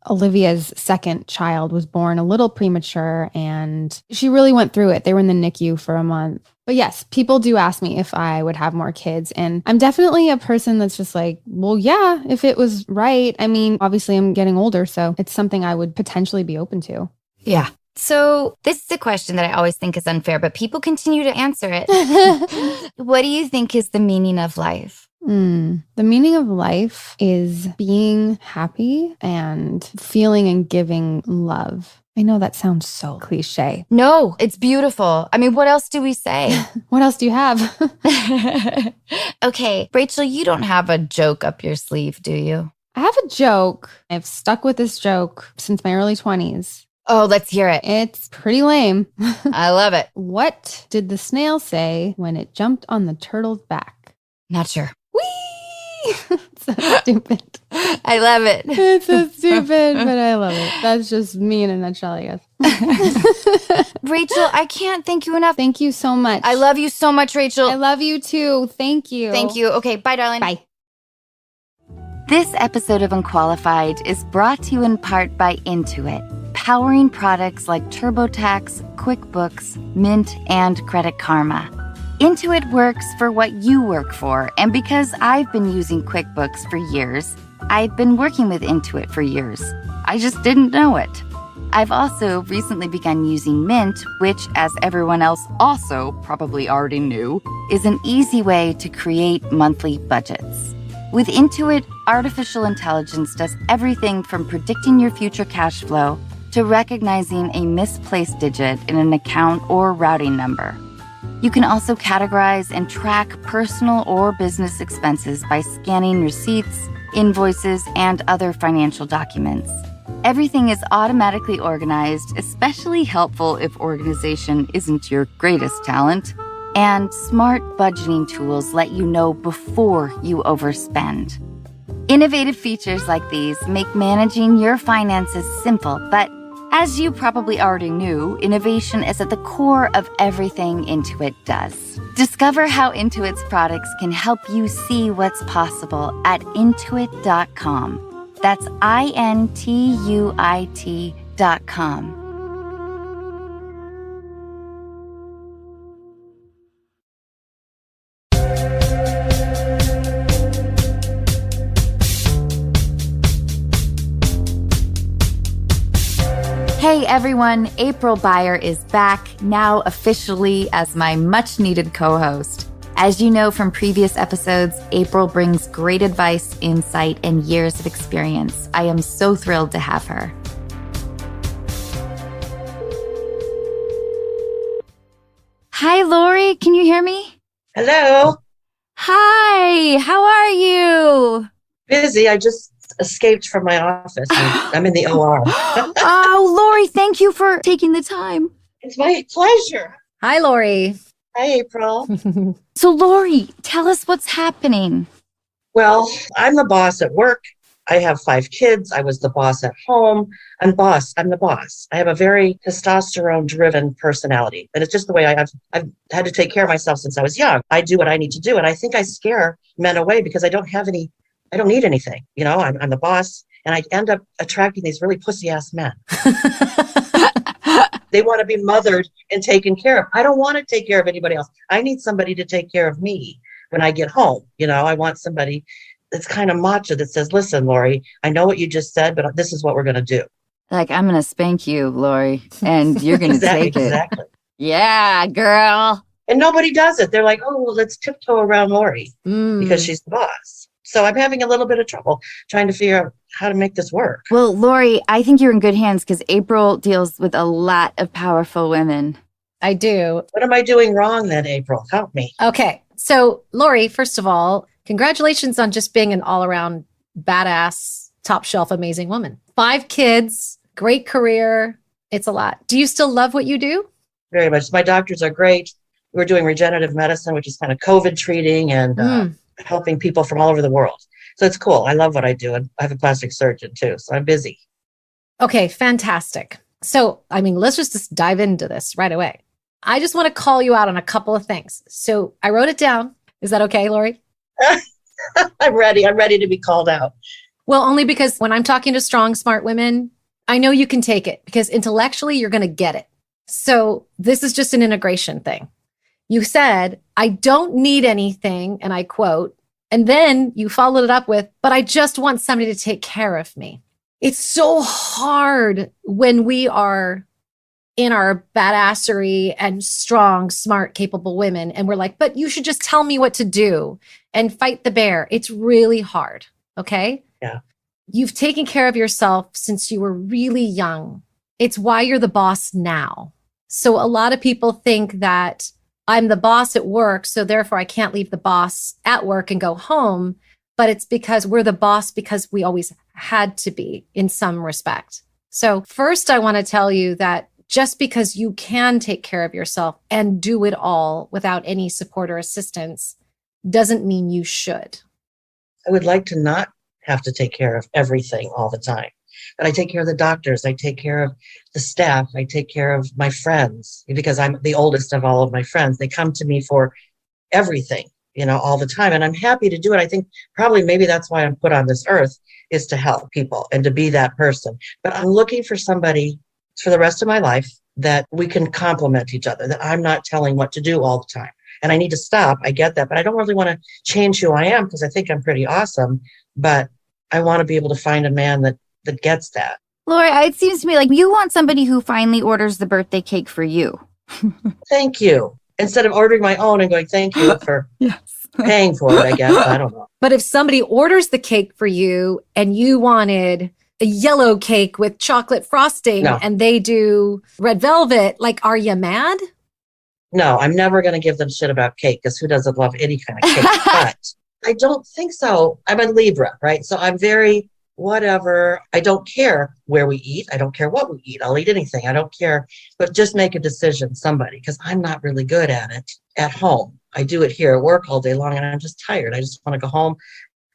Olivia's second child was born a little premature and she really went through it. They were in the NICU for a month. But yes, people do ask me if I would have more kids. And I'm definitely a person that's just like, well, yeah, if it was right. I mean, obviously I'm getting older, so it's something I would potentially be open to. Yeah. So this is a question that I always think is unfair, but people continue to answer it. What do you think is the meaning of life? The meaning of life is being happy and feeling and giving love. I know that sounds so cliche. No, it's beautiful. I mean, what else do we say? What else do you have? Okay, Rachel, you don't have a joke up your sleeve, do you? I have a joke. I've stuck with this joke since my early 20s. Oh, let's hear it. It's pretty lame. I love it. What did the snail say when it jumped on the turtle's back? Not sure. Whee! So stupid. I love it. It's so stupid, but I love it. That's just me in a nutshell, I guess. Rachel, I can't thank you enough. Thank you so much. I love you so much, Rachel. I love you too. Thank you. Thank you. Okay, bye, darling. Bye. This episode of Unqualified is brought to you in part by Intuit, powering products like TurboTax, QuickBooks, Mint, and Credit Karma. Intuit works for what you work for, and because I've been using QuickBooks for years, I've been working with Intuit for years. I just didn't know it. I've also recently begun using Mint, which, as everyone else also probably already knew, is an easy way to create monthly budgets. With Intuit, artificial intelligence does everything from predicting your future cash flow to recognizing a misplaced digit in an account or routing number. You can also categorize and track personal or business expenses by scanning receipts, invoices, and other financial documents. Everything is automatically organized, especially helpful if organization isn't your greatest talent. And smart budgeting tools let you know before you overspend. Innovative features like these make managing your finances simple, but as you probably already knew, innovation is at the core of everything Intuit does. Discover how Intuit's products can help you see what's possible at Intuit.com. That's INTUIT.com. Hey everyone, April Beyer is back, now officially as my much-needed co-host. As you know from previous episodes, April brings great advice, insight, and years of experience. I am so thrilled to have her. Hi, Lori, can you hear me? Hello. Hi, how are you? Busy. I just escaped from my office. I'm in the OR. Oh, Lori, thank you for taking the time. It's my pleasure. Hi, Lori. Hi, April. So, Lori, tell us what's happening. Well, I'm the boss at work. I have 5 kids. I was the boss at home. I'm the boss. I have a very testosterone-driven personality. And it's just the way I've had to take care of myself since I was young. I do what I need to do. And I think I scare men away because I don't need anything. I'm the boss. And I end up attracting these really pussy-ass men. They want to be mothered and taken care of. I don't want to take care of anybody else. I need somebody to take care of me when I get home. I want somebody that's kind of macho that says, listen, Lori, I know what you just said, but this is what we're going to do. Like, I'm going to spank you, Lori, and you're going to take it. Exactly. Yeah, girl. And nobody does it. They're like, oh, well, let's tiptoe around Lori because she's the boss. So I'm having a little bit of trouble trying to figure out how to make this work. Well, Lori, I think you're in good hands because April deals with a lot of powerful women. I do. What am I doing wrong then, April? Help me. Okay. So, Lori, first of all, congratulations on just being an all-around badass, top shelf, amazing woman. 5 kids, great career. It's a lot. Do you still love what you do? very much. My doctors are great. We're doing regenerative medicine, which is kind of COVID treating and helping people from all over the world. So it's cool. I love what I do. And I have a plastic surgeon too. So I'm busy. Okay, fantastic. So, I mean, let's just dive into this right away. I just want to call you out on a couple of things. So I wrote it down. Is that okay, Lori? I'm ready. I'm ready to be called out. Well, only because when I'm talking to strong, smart women, I know you can take it because intellectually you're going to get it. So this is just an integration thing. You said, I don't need anything, and I quote, and then you followed it up with, but I just want somebody to take care of me. It's so hard when we are in our badassery and strong, smart, capable women. And we're like, but you should just tell me what to do and fight the bear. It's really hard. Okay. Yeah. You've taken care of yourself since you were really young. It's why you're the boss now. So a lot of people think that I'm the boss at work, so therefore I can't leave the boss at work and go home. But it's because we're the boss because we always had to be in some respect. So first, I want to tell you that just because you can take care of yourself and do it all without any support or assistance doesn't mean you should. I would like to not have to take care of everything all the time. But I take care of the doctors. I take care of the staff. I take care of my friends because I'm the oldest of all of my friends. They come to me for everything, all the time. And I'm happy to do it. I think probably maybe that's why I'm put on this earth, is to help people and to be that person. But I'm looking for somebody for the rest of my life that we can complement each other, that I'm not telling what to do all the time. And I need to stop. I get that. But I don't really want to change who I am because I think I'm pretty awesome. But I want to be able to find a man that gets that. Lori, it seems to me like you want somebody who finally orders the birthday cake for you. Thank you. Instead of ordering my own and going, thank you for paying for it, I guess. I don't know. But if somebody orders the cake for you and you wanted a yellow cake with chocolate frosting and they do red velvet, are you mad? No, I'm never going to give them shit about cake because who doesn't love any kind of cake? But I don't think so. I'm a Libra, right? So I'm very whatever. I don't care where we eat. I don't care what we eat. I'll eat anything. I don't care. But just make a decision, somebody, because I'm not really good at it at home. I do it here at work all day long and I'm just tired. I just want to go home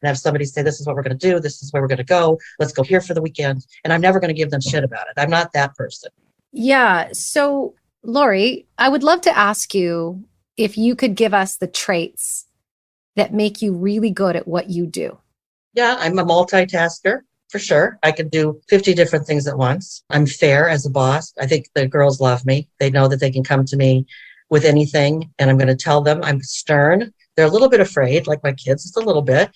and have somebody say, this is what we're going to do. This is where we're going to go. Let's go here for the weekend. And I'm never going to give them shit about it. I'm not that person. Yeah. So, Lori, I would love to ask you if you could give us the traits that make you really good at what you do. Yeah, I'm a multitasker for sure. I can do 50 different things at once. I'm fair as a boss. I think the girls love me. They know that they can come to me with anything and I'm going to tell them. I'm stern. They're a little bit afraid, like my kids, just a little bit.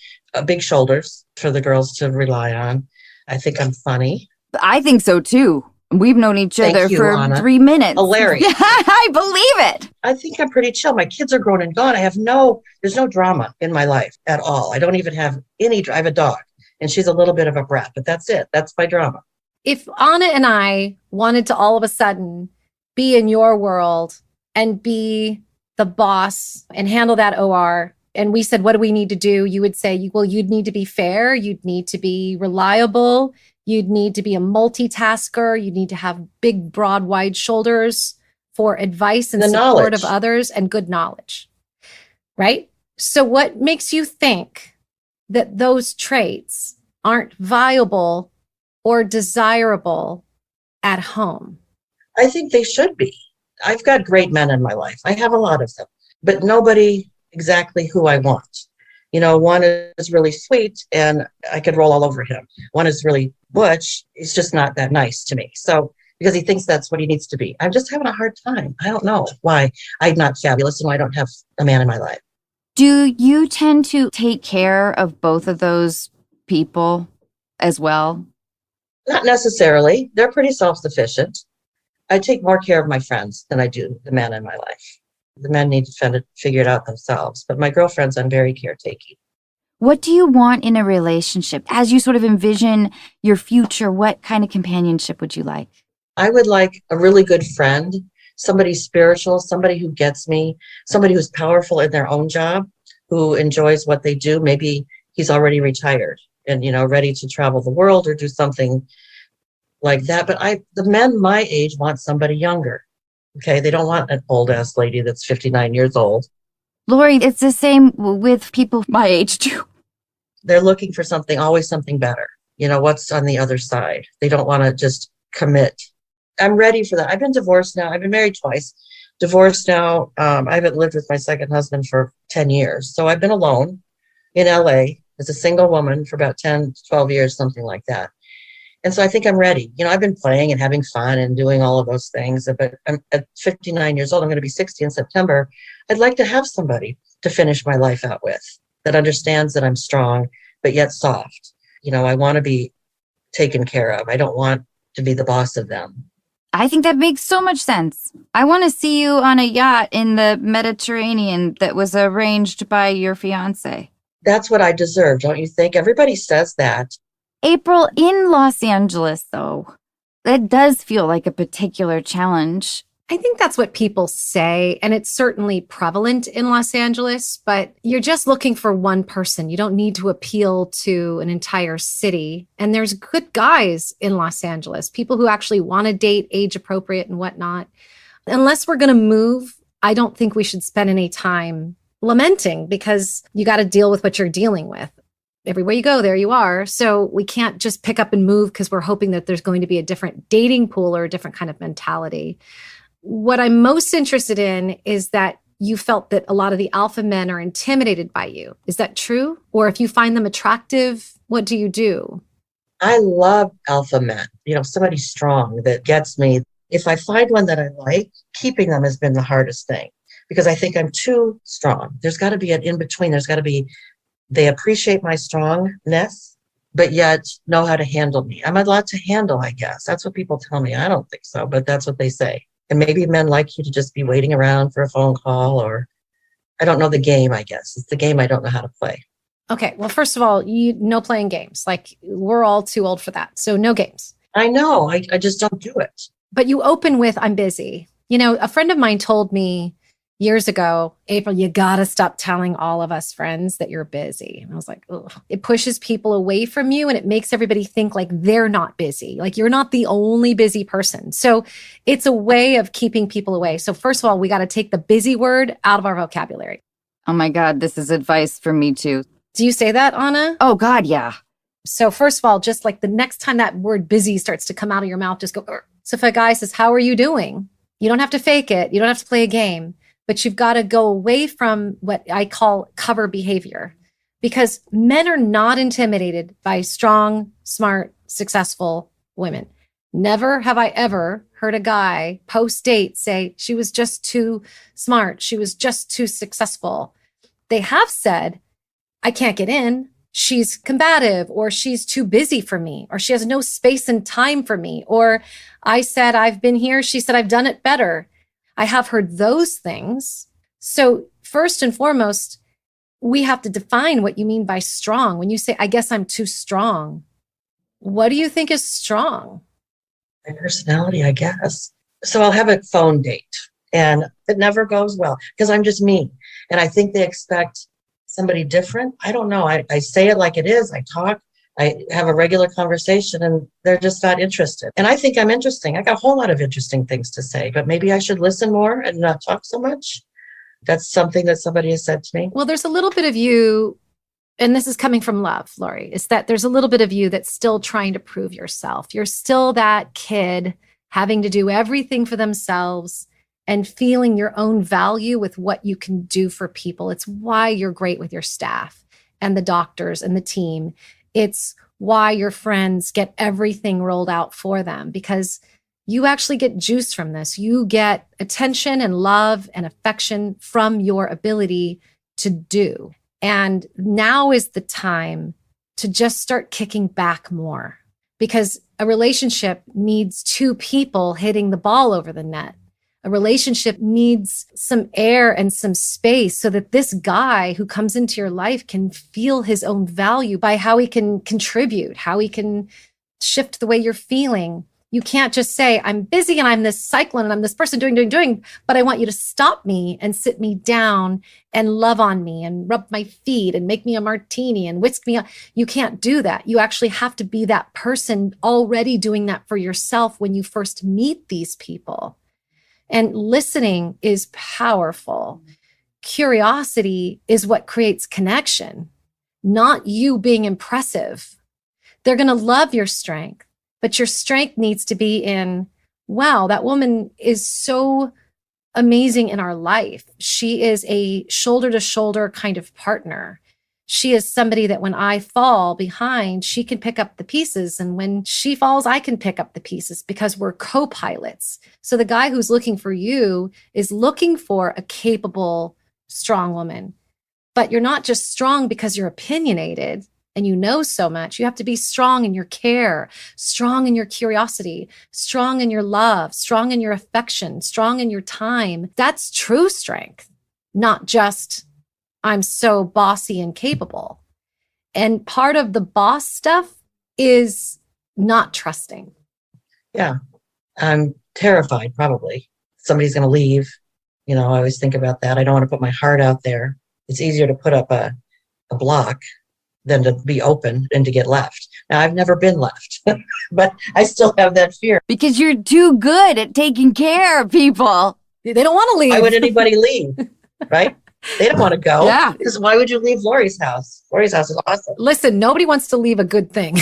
Big shoulders for the girls to rely on. I think I'm funny. I think so too. We've known each other for Anna. 3 minutes. Hilarious. I believe it. I think I'm pretty chill. My kids are grown and gone. There's no drama in my life at all. I don't even have I have a dog and she's a little bit of a brat, but that's it. That's my drama. If Anna and I wanted to all of a sudden be in your world and be the boss and handle that OR, and we said, what do we need to do? You would say, well, you'd need to be fair. You'd need to be reliable. You'd need to be a multitasker. You need to have big, broad, wide shoulders for advice and support of others and good knowledge, right? So what makes you think that those traits aren't viable or desirable at home? I think they should be. I've got great men in my life. I have a lot of them, but nobody exactly who I want. One is really sweet and I could roll all over him. One is really butch. He's just not that nice to me. So because he thinks that's what he needs to be. I'm just having a hard time. I don't know why I'm not fabulous and why I don't have a man in my life. Do you tend to take care of both of those people as well? Not necessarily. They're pretty self-sufficient. I take more care of my friends than I do the men in my life. The men need to figure it out themselves. But my girlfriends, I'm very caretaking. What do you want in a relationship? As you sort of envision your future, what kind of companionship would you like? I would like a really good friend, somebody spiritual, somebody who gets me, somebody who's powerful in their own job, who enjoys what they do. Maybe he's already retired and, ready to travel the world or do something like that. But the men my age want somebody younger. Okay. They don't want an old ass lady that's 59 years old. Lori, it's the same with people my age too. They're looking for something, always something better. What's on the other side? They don't want to just commit. I'm ready for that. I've been divorced now. I've been married twice. Divorced now. I haven't lived with my second husband for 10 years. So I've been alone in LA as a single woman for about 10, 12 years, something like that. And so I think I'm ready. I've been playing and having fun and doing all of those things. But I'm at 59 years old. I'm going to be 60 in September. I'd like to have somebody to finish my life out with that understands that I'm strong, but yet soft. I want to be taken care of. I don't want to be the boss of them. I think that makes so much sense. I want to see you on a yacht in the Mediterranean that was arranged by your fiance. That's what I deserve, don't you think? Everybody says that. April, in Los Angeles, though, that does feel like a particular challenge. I think that's what people say, and it's certainly prevalent in Los Angeles, but you're just looking for one person. You don't need to appeal to an entire city. And there's good guys in Los Angeles, people who actually want to date, age appropriate and whatnot. Unless we're going to move, I don't think we should spend any time lamenting, because you got to deal with what you're dealing with. Everywhere you go, there you are. So we can't just pick up and move because we're hoping that there's going to be a different dating pool or a different kind of mentality. What I'm most interested in is that you felt that a lot of the alpha men are intimidated by you. Is that true? Or if you find them attractive, what do you do? I love alpha men, somebody strong that gets me. If I find one that I like, keeping them has been the hardest thing because I think I'm too strong. There's got to be an in-between. There's got to be, they appreciate my strongness, but yet know how to handle me. I'm a lot to handle, I guess. That's what people tell me. I don't think so, but that's what they say. And maybe men like you to just be waiting around for a phone call, or I don't know the game, I guess. It's the game I don't know how to play. Okay. Well, first of all, no playing games. Like, we're all too old for that. So no games. I know. I just don't do it. But you open with, I'm busy. A friend of mine told me years ago, April, you got to stop telling all of us friends that you're busy. And I was like, ugh. It pushes people away from you and it makes everybody think like they're not busy. Like, you're not the only busy person. So it's a way of keeping people away. So first of all, we got to take the busy word out of our vocabulary. Oh my God, this is advice for me too. Do you say that, Anna? Oh God, yeah. So first of all, just like the next time that word busy starts to come out of your mouth, just go, Ugh. So if a guy says, how are you doing? You don't have to fake it. You don't have to play a game. But you've got to go away from what I call cover behavior, because men are not intimidated by strong, smart, successful women. Never have I ever heard a guy post-date say she was just too smart. She was just too successful. They have said, I can't get in. She's combative, or she's too busy for me, or she has no space and time for me. Or I said, I've been here. She said, I've done it better. I have heard those things. So first and foremost, we have to define what you mean by strong. When you say, I guess I'm too strong, what do you think is strong? My personality, I guess. So I'll have a phone date and it never goes well because I'm just me. And I think they expect somebody different. I don't know. I say it like it is. I talk. I have a regular conversation and they're just not interested. And I think I'm interesting. I got a whole lot of interesting things to say, but maybe I should listen more and not talk so much. That's something that somebody has said to me. Well, there's a little bit of you, and this is coming from love, Lori, is that there's a little bit of you that's still trying to prove yourself. You're still that kid having to do everything for themselves and feeling your own value with what you can do for people. It's why you're great with your staff and the doctors and the team. It's why your friends get everything rolled out for them, because you actually get juice from this. You get attention and love and affection from your ability to do. And now is the time to just start kicking back more, because a relationship needs two people hitting the ball over the net. A relationship needs some air and some space so that this guy who comes into your life can feel his own value by how he can contribute, how he can shift the way you're feeling. You can't just say, I'm busy and I'm this cyclone and I'm this person doing, but I want you to stop me and sit me down and love on me and rub my feet and make me a martini and whisk me up. You can't do that. You actually have to be that person already doing that for yourself when you first meet these people. And listening is powerful. Curiosity is what creates connection, not you being impressive. They're going to love your strength, but your strength needs to be in, wow, that woman is so amazing in our life. She is a shoulder to shoulder kind of partner. She is somebody that when I fall behind, she can pick up the pieces. And when she falls, I can pick up the pieces because we're co-pilots. So the guy who's looking for you is looking for a capable, strong woman. But you're not just strong because you're opinionated and you know so much. You have to be strong in your care, strong in your curiosity, strong in your love, strong in your affection, strong in your time. That's true strength, not just I'm so bossy and capable. And part of the boss stuff is not trusting. Yeah. I'm terrified, probably. Somebody's going to leave. I always think about that. I don't want to put my heart out there. It's easier to put up a block than to be open and to get left. Now, I've never been left, but I still have that fear. Because you're too good at taking care of people. They don't want to leave. Why would anybody leave? Right? They don't want to go. Yeah. Because why would you leave Lori's house? Lori's house is awesome. Listen, nobody wants to leave a good thing.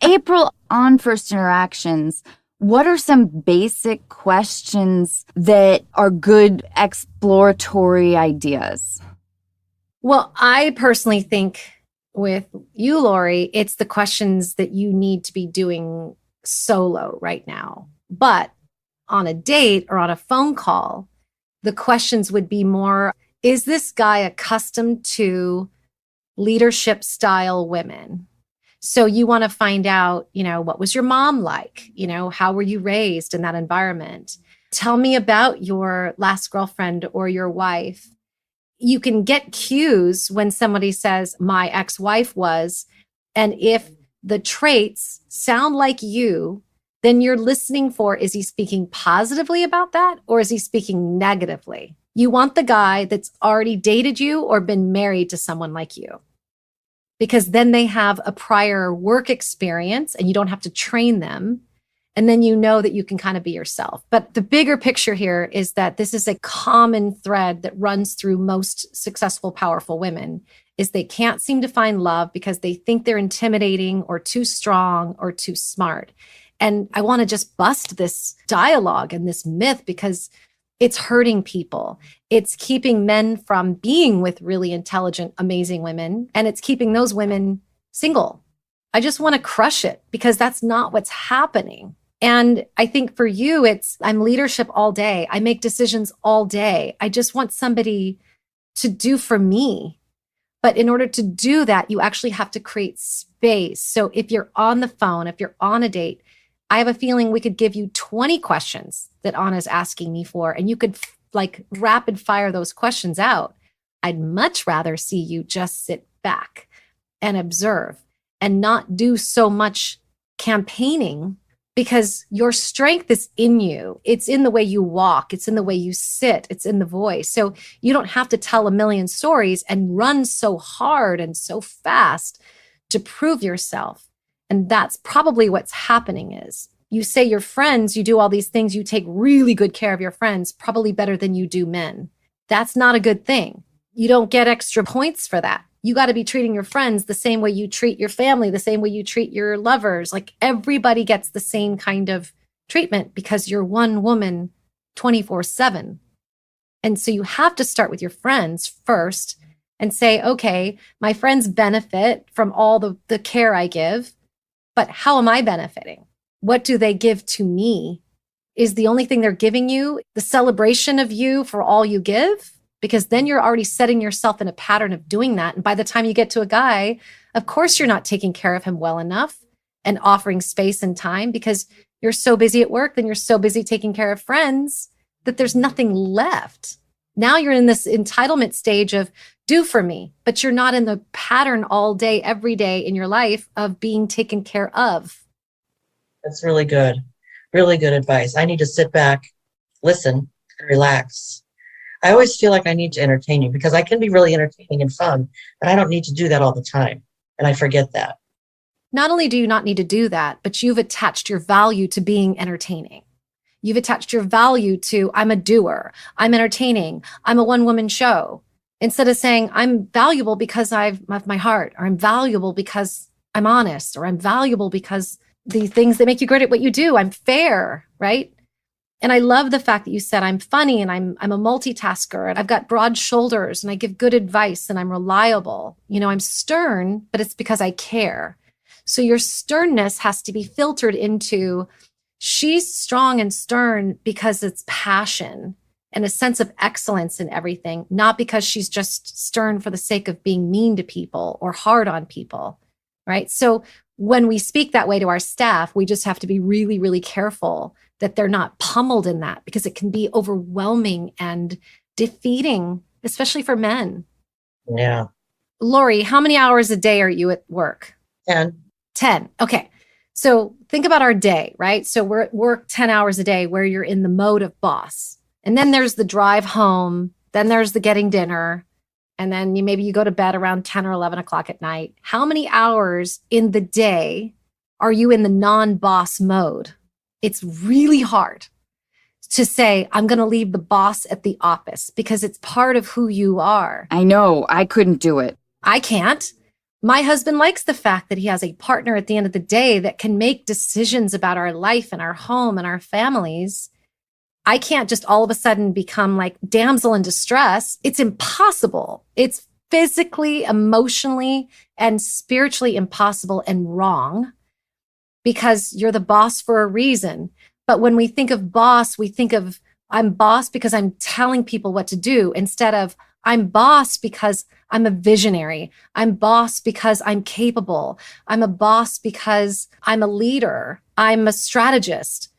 April, on first interactions, what are some basic questions that are good exploratory ideas? Well, I personally think with you, Lori, it's the questions that you need to be doing solo right now. But on a date or on a phone call, the questions would be more, is this guy accustomed to leadership style women? So you want to find out, what was your mom like? How were you raised in that environment? Tell me about your last girlfriend or your wife. You can get cues when somebody says, my ex-wife was, and if the traits sound like you, then you're listening for, is he speaking positively about that or is he speaking negatively? You want the guy that's already dated you or been married to someone like you, because then they have a prior work experience and you don't have to train them. And then you know that you can kind of be yourself. But the bigger picture here is that this is a common thread that runs through most successful, powerful women, is they can't seem to find love because they think they're intimidating or too strong or too smart. And I want to just bust this dialogue and this myth because it's hurting people. It's keeping men from being with really intelligent, amazing women, and it's keeping those women single. I just want to crush it because that's not what's happening. And I think for you, I'm leadership all day. I make decisions all day. I just want somebody to do for me. But in order to do that, you actually have to create space. So if you're on the phone, if you're on a date, I have a feeling we could give you 20 questions that Anna's asking me for, and you could rapid fire those questions out. I'd much rather see you just sit back and observe and not do so much campaigning, because your strength is in you. It's in the way you walk. It's in the way you sit. It's in the voice. So you don't have to tell a million stories and run so hard and so fast to prove yourself. And that's probably what's happening is you say your friends, you do all these things, you take really good care of your friends, probably better than you do men. That's not a good thing. You don't get extra points for that. You got to be treating your friends the same way you treat your family, the same way you treat your lovers. Like everybody gets the same kind of treatment because you're one woman 24/7. And so you have to start with your friends first and say, okay, my friends benefit from all the care I give, but how am I benefiting? What do they give to me? Is the only thing they're giving you the celebration of you for all you give? Because then you're already setting yourself in a pattern of doing that. And by the time you get to a guy, of course, you're not taking care of him well enough and offering space and time because you're so busy at work, then you're so busy taking care of friends that there's nothing left. Now you're in this entitlement stage of do for me, but you're not in the pattern all day, every day in your life of being taken care of. That's really good. Really good advice. I need to sit back, listen, and relax. I always feel like I need to entertain you because I can be really entertaining and fun, but I don't need to do that all the time. And I forget that. Not only do you not need to do that, but you've attached your value to being entertaining. You've attached your value to, I'm a doer, I'm entertaining, I'm a one-woman show. Instead of saying, I'm valuable because I have my heart, or I'm valuable because I'm honest, or I'm valuable because the things that make you great at what you do, I'm fair, right? And I love the fact that you said, I'm funny and I'm a multitasker and I've got broad shoulders and I give good advice and I'm reliable. I'm stern, but it's because I care. So your sternness has to be filtered into, she's strong and stern because it's passion and a sense of excellence in everything, not because she's just stern for the sake of being mean to people or hard on people, right? So when we speak that way to our staff, we just have to be really, really careful that they're not pummeled in that, because it can be overwhelming and defeating, especially for men. Yeah. Lori, how many hours a day are you at work? 10. 10. Okay. So think about our day, right? So we're at work 10 hours a day where you're in the mode of boss. And then there's the drive home. Then there's the getting dinner. And then maybe you go to bed around 10 or 11 o'clock at night. How many hours in the day are you in the non-boss mode? It's really hard to say, I'm going to leave the boss at the office, because it's part of who you are. I know. I couldn't do it. I can't. My husband likes the fact that he has a partner at the end of the day that can make decisions about our life and our home and our families. I can't just all of a sudden become like damsel in distress. It's impossible. It's physically, emotionally, and spiritually impossible and wrong, because you're the boss for a reason. But when we think of boss, we think of, I'm boss because I'm telling people what to do, instead of I'm boss because I'm a visionary. I'm boss because I'm capable. I'm a boss because I'm a leader. I'm a strategist.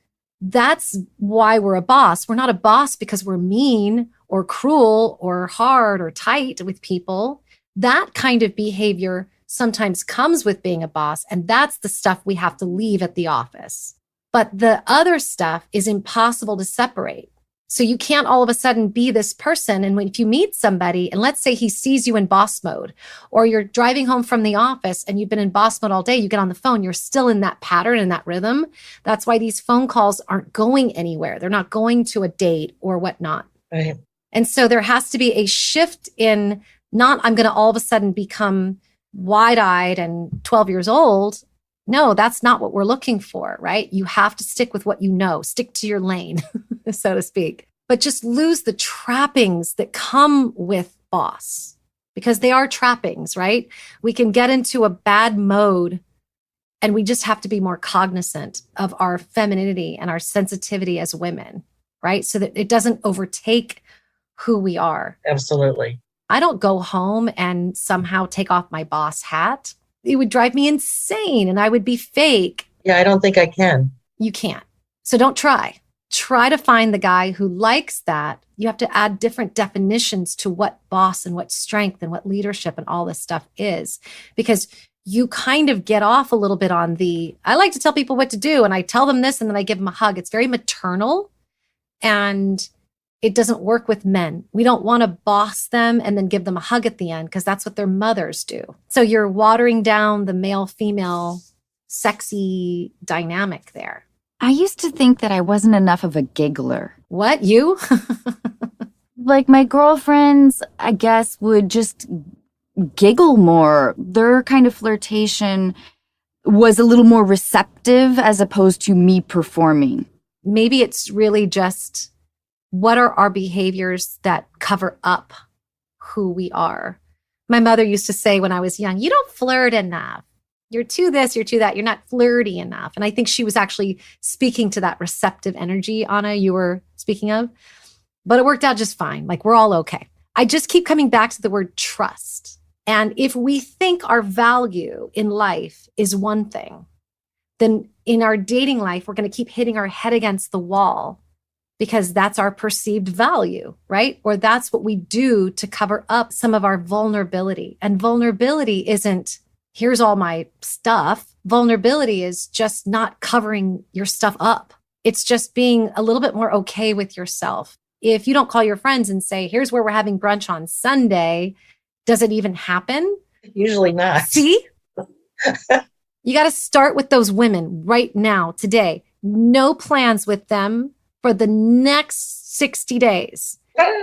That's why we're a boss. We're not a boss because we're mean or cruel or hard or tight with people. That kind of behavior sometimes comes with being a boss, and that's the stuff we have to leave at the office. But the other stuff is impossible to separate. So you can't all of a sudden be this person. And if you meet somebody, and let's say he sees you in boss mode, or you're driving home from the office and you've been in boss mode all day, you get on the phone, you're still in that pattern and that rhythm. That's why these phone calls aren't going anywhere. They're not going to a date or whatnot. Right. And so there has to be a shift in, not I'm going to all of a sudden become wide-eyed and 12 years old. No, that's not what we're looking for, right? You have to stick with what you know, stick to your lane, so to speak, but just lose the trappings that come with boss, because they are trappings, right? We can get into a bad mode, and we just have to be more cognizant of our femininity and our sensitivity as women, right? So that it doesn't overtake who we are. Absolutely. I don't go home and somehow take off my boss hat. It would drive me insane and I would be fake. Yeah, I don't think I can. You can't. So don't try. Try to find the guy who likes that. You have to add different definitions to what boss and what strength and what leadership and all this stuff is, because you kind of get off a little bit on the, I like to tell people what to do and I tell them this and then I give them a hug. It's very maternal, and it doesn't work with men. We don't want to boss them and then give them a hug at the end, because that's what their mothers do. So you're watering down the male-female sexy dynamic there. I used to think that I wasn't enough of a giggler. What, you? Like my girlfriends, I guess, would just giggle more. Their kind of flirtation was a little more receptive as opposed to me performing. Maybe it's really just, what are our behaviors that cover up who we are? My mother used to say when I was young, you don't flirt enough. You're too this, you're too that. You're not flirty enough. And I think she was actually speaking to that receptive energy, Anna, you were speaking of. But it worked out just fine. Like, we're all okay. I just keep coming back to the word trust. And if we think our value in life is one thing, then in our dating life, we're going to keep hitting our head against the wall, because that's our perceived value, right? Or that's what we do to cover up some of our vulnerability. And vulnerability isn't, here's all my stuff. Vulnerability is just not covering your stuff up. It's just being a little bit more okay with yourself. If you don't call your friends and say, here's where we're having brunch on Sunday, does it even happen? Usually not. See? You got to start with those women right now, today. No plans with them for the next 60 days.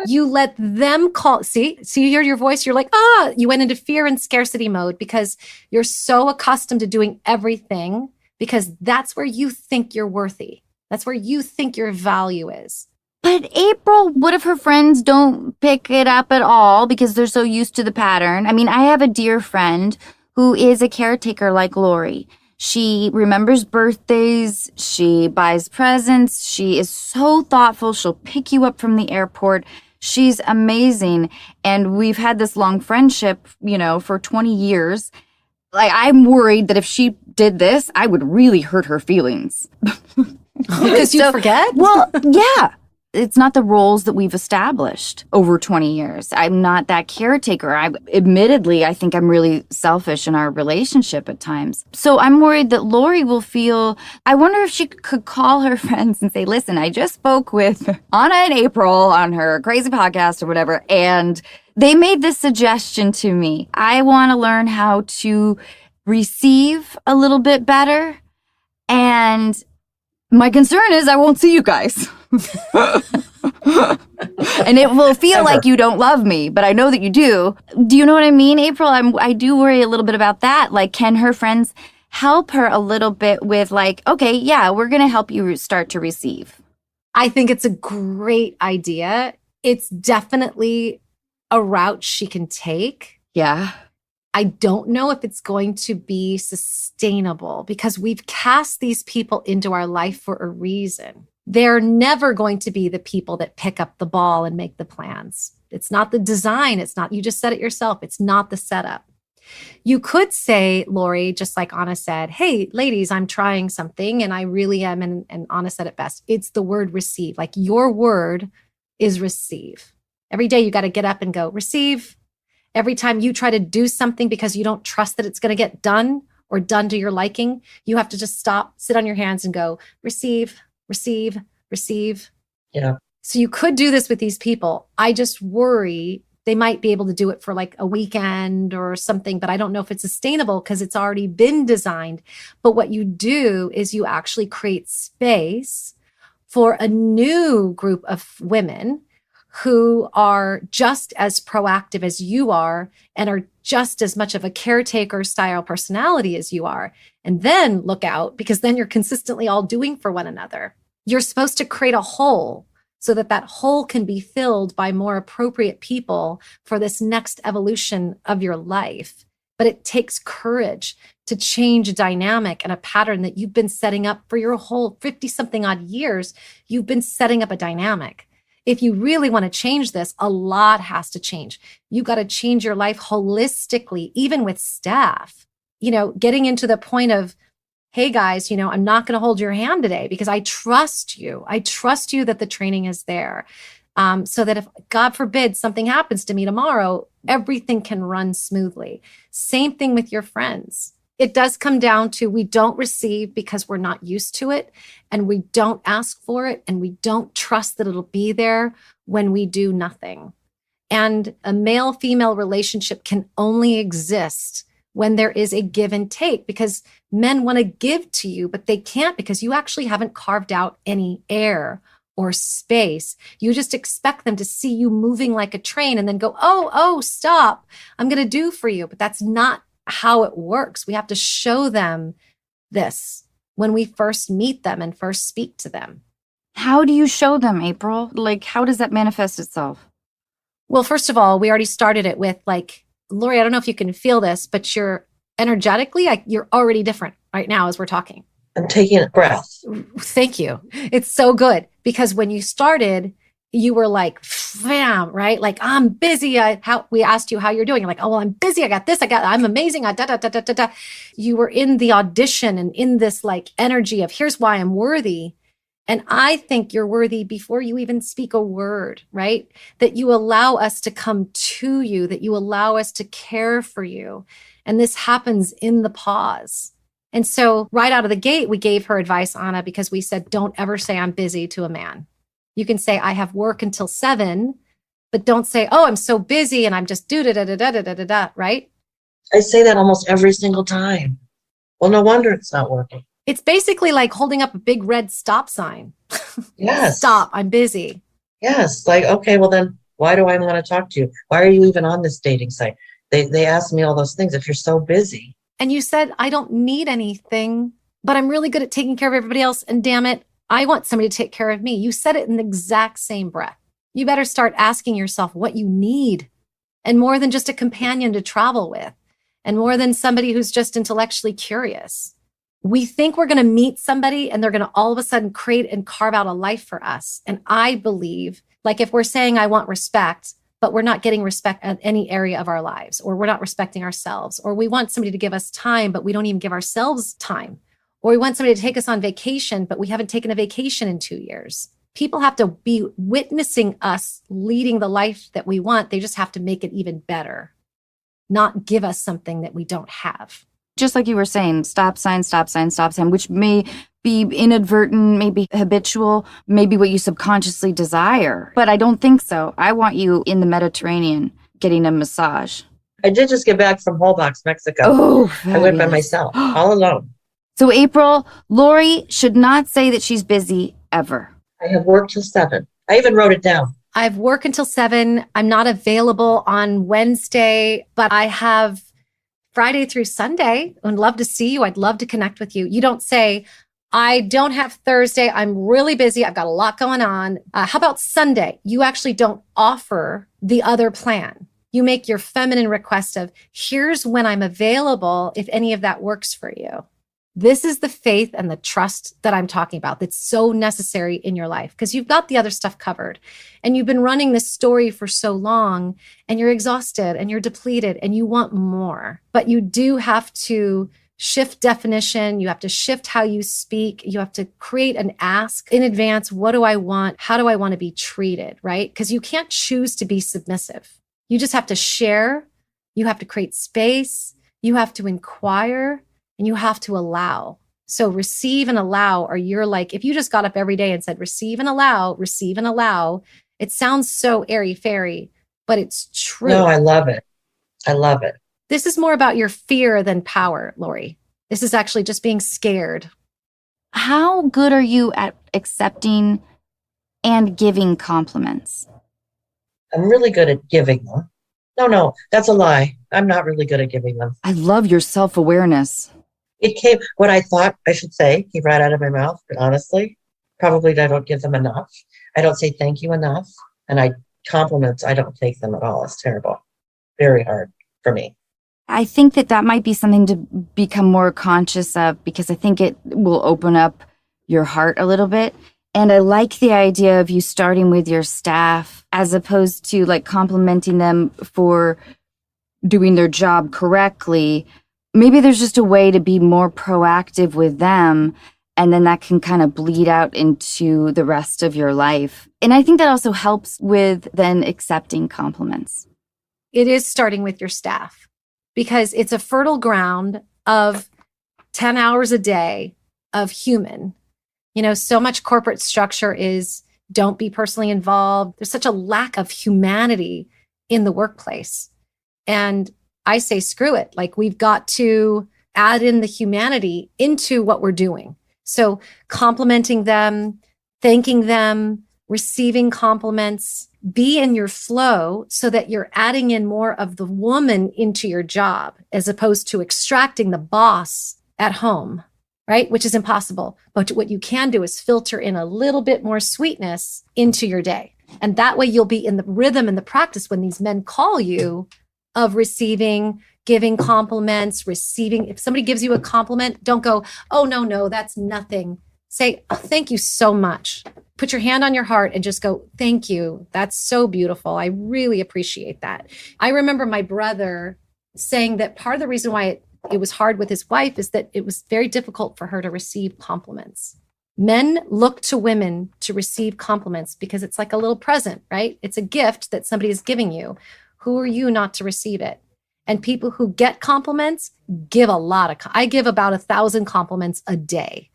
You let them call. See, you hear your voice. You're like, you went into fear and scarcity mode because you're so accustomed to doing everything because that's where you think you're worthy. That's where you think your value is. But April, what if her friends don't pick it up at all because they're so used to the pattern? I mean, I have a dear friend who is a caretaker like Lori. She remembers birthdays. She buys presents. She is so thoughtful. She'll pick you up from the airport. She's amazing. And we've had this long friendship, for 20 years. Like, I'm worried that if she did this, I would really hurt her feelings. Because you forget? Well, yeah. It's not the roles that we've established over 20 years. I'm not that caretaker. Admittedly, I think I'm really selfish in our relationship at times. So I'm worried that Lori will feel, I wonder if she could call her friends and say, listen, I just spoke with Anna and April on her crazy podcast or whatever, and they made this suggestion to me. I want to learn how to receive a little bit better, and my concern is I won't see you guys. And it will feel like you don't love me, but I know that you do. Do you know what I mean, April? I do worry a little bit about that. Like, can her friends help her a little bit with like, okay, yeah, we're going to help you start to receive? I think it's a great idea. It's definitely a route she can take. Yeah. I don't know if it's going to be sustainable because we've cast these people into our life for a reason. They're never going to be the people that pick up the ball and make the plans. It's not the design. It's not, you just said it yourself. It's not the setup. You could say, Lori, just like Anna said, hey, ladies, I'm trying something and I really am. And Anna said it best. It's the word receive. Like, your word is receive. Every day you got to get up and go receive. Every time you try to do something because you don't trust that it's going to get done or done to your liking, you have to just stop, sit on your hands and go receive, receive, receive. Yeah. So you could do this with these people. I just worry they might be able to do it for like a weekend or something, but I don't know if it's sustainable because it's already been designed. But what you do is you actually create space for a new group of women who are just as proactive as you are and are just as much of a caretaker style personality as you are. And then look out, because then you're consistently all doing for one another. You're supposed to create a hole so that that hole can be filled by more appropriate people for this next evolution of your life. But it takes courage to change a dynamic and a pattern that you've been setting up for your whole 50-something odd years. You've been setting up a dynamic. If you really want to change this, a lot has to change. You got to change your life holistically, even with staff, getting into the point of, hey guys, I'm not going to hold your hand today because I trust you. I trust you that the training is there. So that if, God forbid, something happens to me tomorrow, everything can run smoothly. Same thing with your friends. It does come down to, we don't receive because we're not used to it, and we don't ask for it, and we don't trust that it'll be there when we do nothing. And a male-female relationship can only exist when there is a give and take, because men want to give to you, but they can't because you actually haven't carved out any air or space. You just expect them to see you moving like a train and then go, oh, stop, I'm going to do for you. But that's not how it works. We have to show them this when we first meet them and first speak to them. How do you show them, April? Like, how does that manifest itself? Well, first of all, we already started it with like, Lori, I don't know if you can feel this, but you're energetically, you're already different right now as we're talking. I'm taking a breath. Thank you. It's so good because when you started, you were like, bam, right? Like, I'm busy. We asked you how you're doing. You're like, oh, well, I'm busy. I got this. I'm amazing. You were in the audition and in this like energy of here's why I'm worthy. And I think you're worthy before you even speak a word, right? That you allow us to come to you, that you allow us to care for you. And this happens in the pause. And so right out of the gate, we gave her advice, Anna, because we said, don't ever say I'm busy to a man. You can say, I have work until 7, but don't say, oh, I'm so busy and I'm just right? I say that almost every single time. Well, no wonder it's not working. It's basically like holding up a big red stop sign. Yes. Stop, I'm busy. Yes. Like, okay, well then why do I want to talk to you? Why are you even on this dating site? They ask me all those things if you're so busy. And you said, I don't need anything, but I'm really good at taking care of everybody else. And damn it, I want somebody to take care of me. You said it in the exact same breath. You better start asking yourself what you need, and more than just a companion to travel with, and more than somebody who's just intellectually curious. We think we're going to meet somebody and they're going to all of a sudden create and carve out a life for us. And I believe, like if we're saying, I want respect, but we're not getting respect in any area of our lives, or we're not respecting ourselves, or we want somebody to give us time, but we don't even give ourselves time, or we want somebody to take us on vacation, but we haven't taken a vacation in 2 years. People have to be witnessing us leading the life that we want. They just have to make it even better, not give us something that we don't have. Just like you were saying, stop sign, which may be inadvertent, maybe habitual, maybe what you subconsciously desire. But I don't think so. I want you in the Mediterranean getting a massage. I did just get back from Holbox, Mexico. Oh, I went by fabulous. myself, all alone. So April, Lori should not say that she's busy ever. I have worked till 7. I even wrote it down. I've worked until 7. I'm not available on Wednesday, but I have Friday through Sunday. I'd love to see you. I'd love to connect with you. You don't say, I don't have Thursday. I'm really busy. I've got a lot going on. How about Sunday? You actually don't offer the other plan. You make your feminine request of, here's when I'm available if any of that works for you. This is the faith and the trust that I'm talking about that's so necessary in your life, because you've got the other stuff covered and you've been running this story for so long and you're exhausted and you're depleted and you want more. But you do have to shift definition. You have to shift how you speak. You have to create an ask in advance. What do I want? How do I want to be treated? Right? Because you can't choose to be submissive. You just have to share. You have to create space. You have to inquire. And you have to allow. So receive and allow, or you're like, if you just got up every day and said, receive and allow, it sounds so airy-fairy, but it's true. No, I love it. I love it. This is more about your fear than power, Lori. This is actually just being scared. How good are you at accepting and giving compliments? I'm really good at giving them. No, that's a lie. I'm not really good at giving them. I love your self-awareness. It came, what I thought I should say, came right out of my mouth, but honestly, probably I don't give them enough. I don't say thank you enough. And compliments, I don't take them at all. It's terrible. Very hard for me. I think that might be something to become more conscious of, because I think it will open up your heart a little bit. And I like the idea of you starting with your staff as opposed to like complimenting them for doing their job correctly. Maybe there's just a way to be more proactive with them, and then that can kind of bleed out into the rest of your life. And I think that also helps with then accepting compliments. It is starting with your staff, because it's a fertile ground of 10 hours a day of human. You know, so much corporate structure is don't be personally involved. There's such a lack of humanity in the workplace. And I say, screw it. Like, we've got to add in the humanity into what we're doing. So complimenting them, thanking them, receiving compliments, be in your flow so that you're adding in more of the woman into your job, as opposed to extracting the boss at home, right? Which is impossible. But what you can do is filter in a little bit more sweetness into your day. And that way you'll be in the rhythm and the practice when these men call you of receiving, giving compliments, receiving. If somebody gives you a compliment, don't go, oh, no, that's nothing. Say, oh, thank you so much. Put your hand on your heart and just go, thank you. That's so beautiful. I really appreciate that. I remember my brother saying that part of the reason why it was hard with his wife is that it was very difficult for her to receive compliments. Men look to women to receive compliments because it's like a little present, right? It's a gift that somebody is giving you. Who are you not to receive it? And people who get compliments give a lot of, I give about 1,000 compliments a day.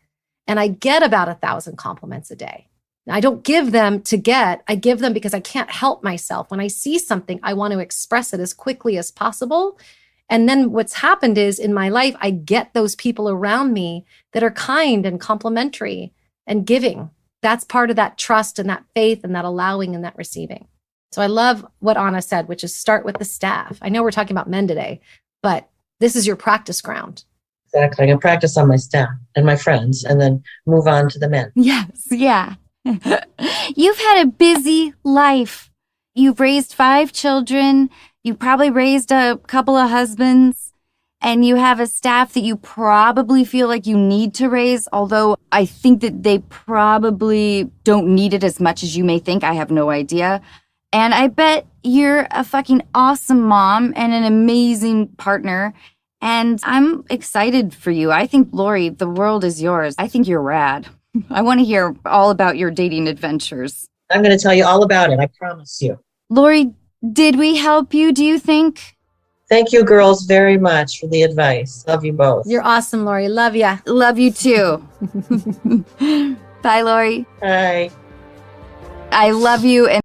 And I get about 1,000 compliments a day. I don't give them to get, I give them because I can't help myself. When I see something, I want to express it as quickly as possible. And then what's happened is in my life, I get those people around me that are kind and complimentary and giving. That's part of that trust and that faith and that allowing and that receiving. So I love what Anna said, which is start with the staff. I know we're talking about men today, but this is your practice ground. Exactly. I can practice on my staff and my friends and then move on to the men. Yes, yeah. You've had a busy life. You've raised 5 children. You probably raised a couple of husbands. And you have a staff that you probably feel like you need to raise, although I think that they probably don't need it as much as you may think. I have no idea. And I bet you're a fucking awesome mom and an amazing partner. And I'm excited for you. I think, Lori, the world is yours. I think you're rad. I want to hear all about your dating adventures. I'm going to tell you all about it. I promise you. Lori, did we help you, do you think? Thank you, girls, very much for the advice. Love you both. You're awesome, Lori. Love ya. Love you too. Bye, Lori. Bye. I love you. And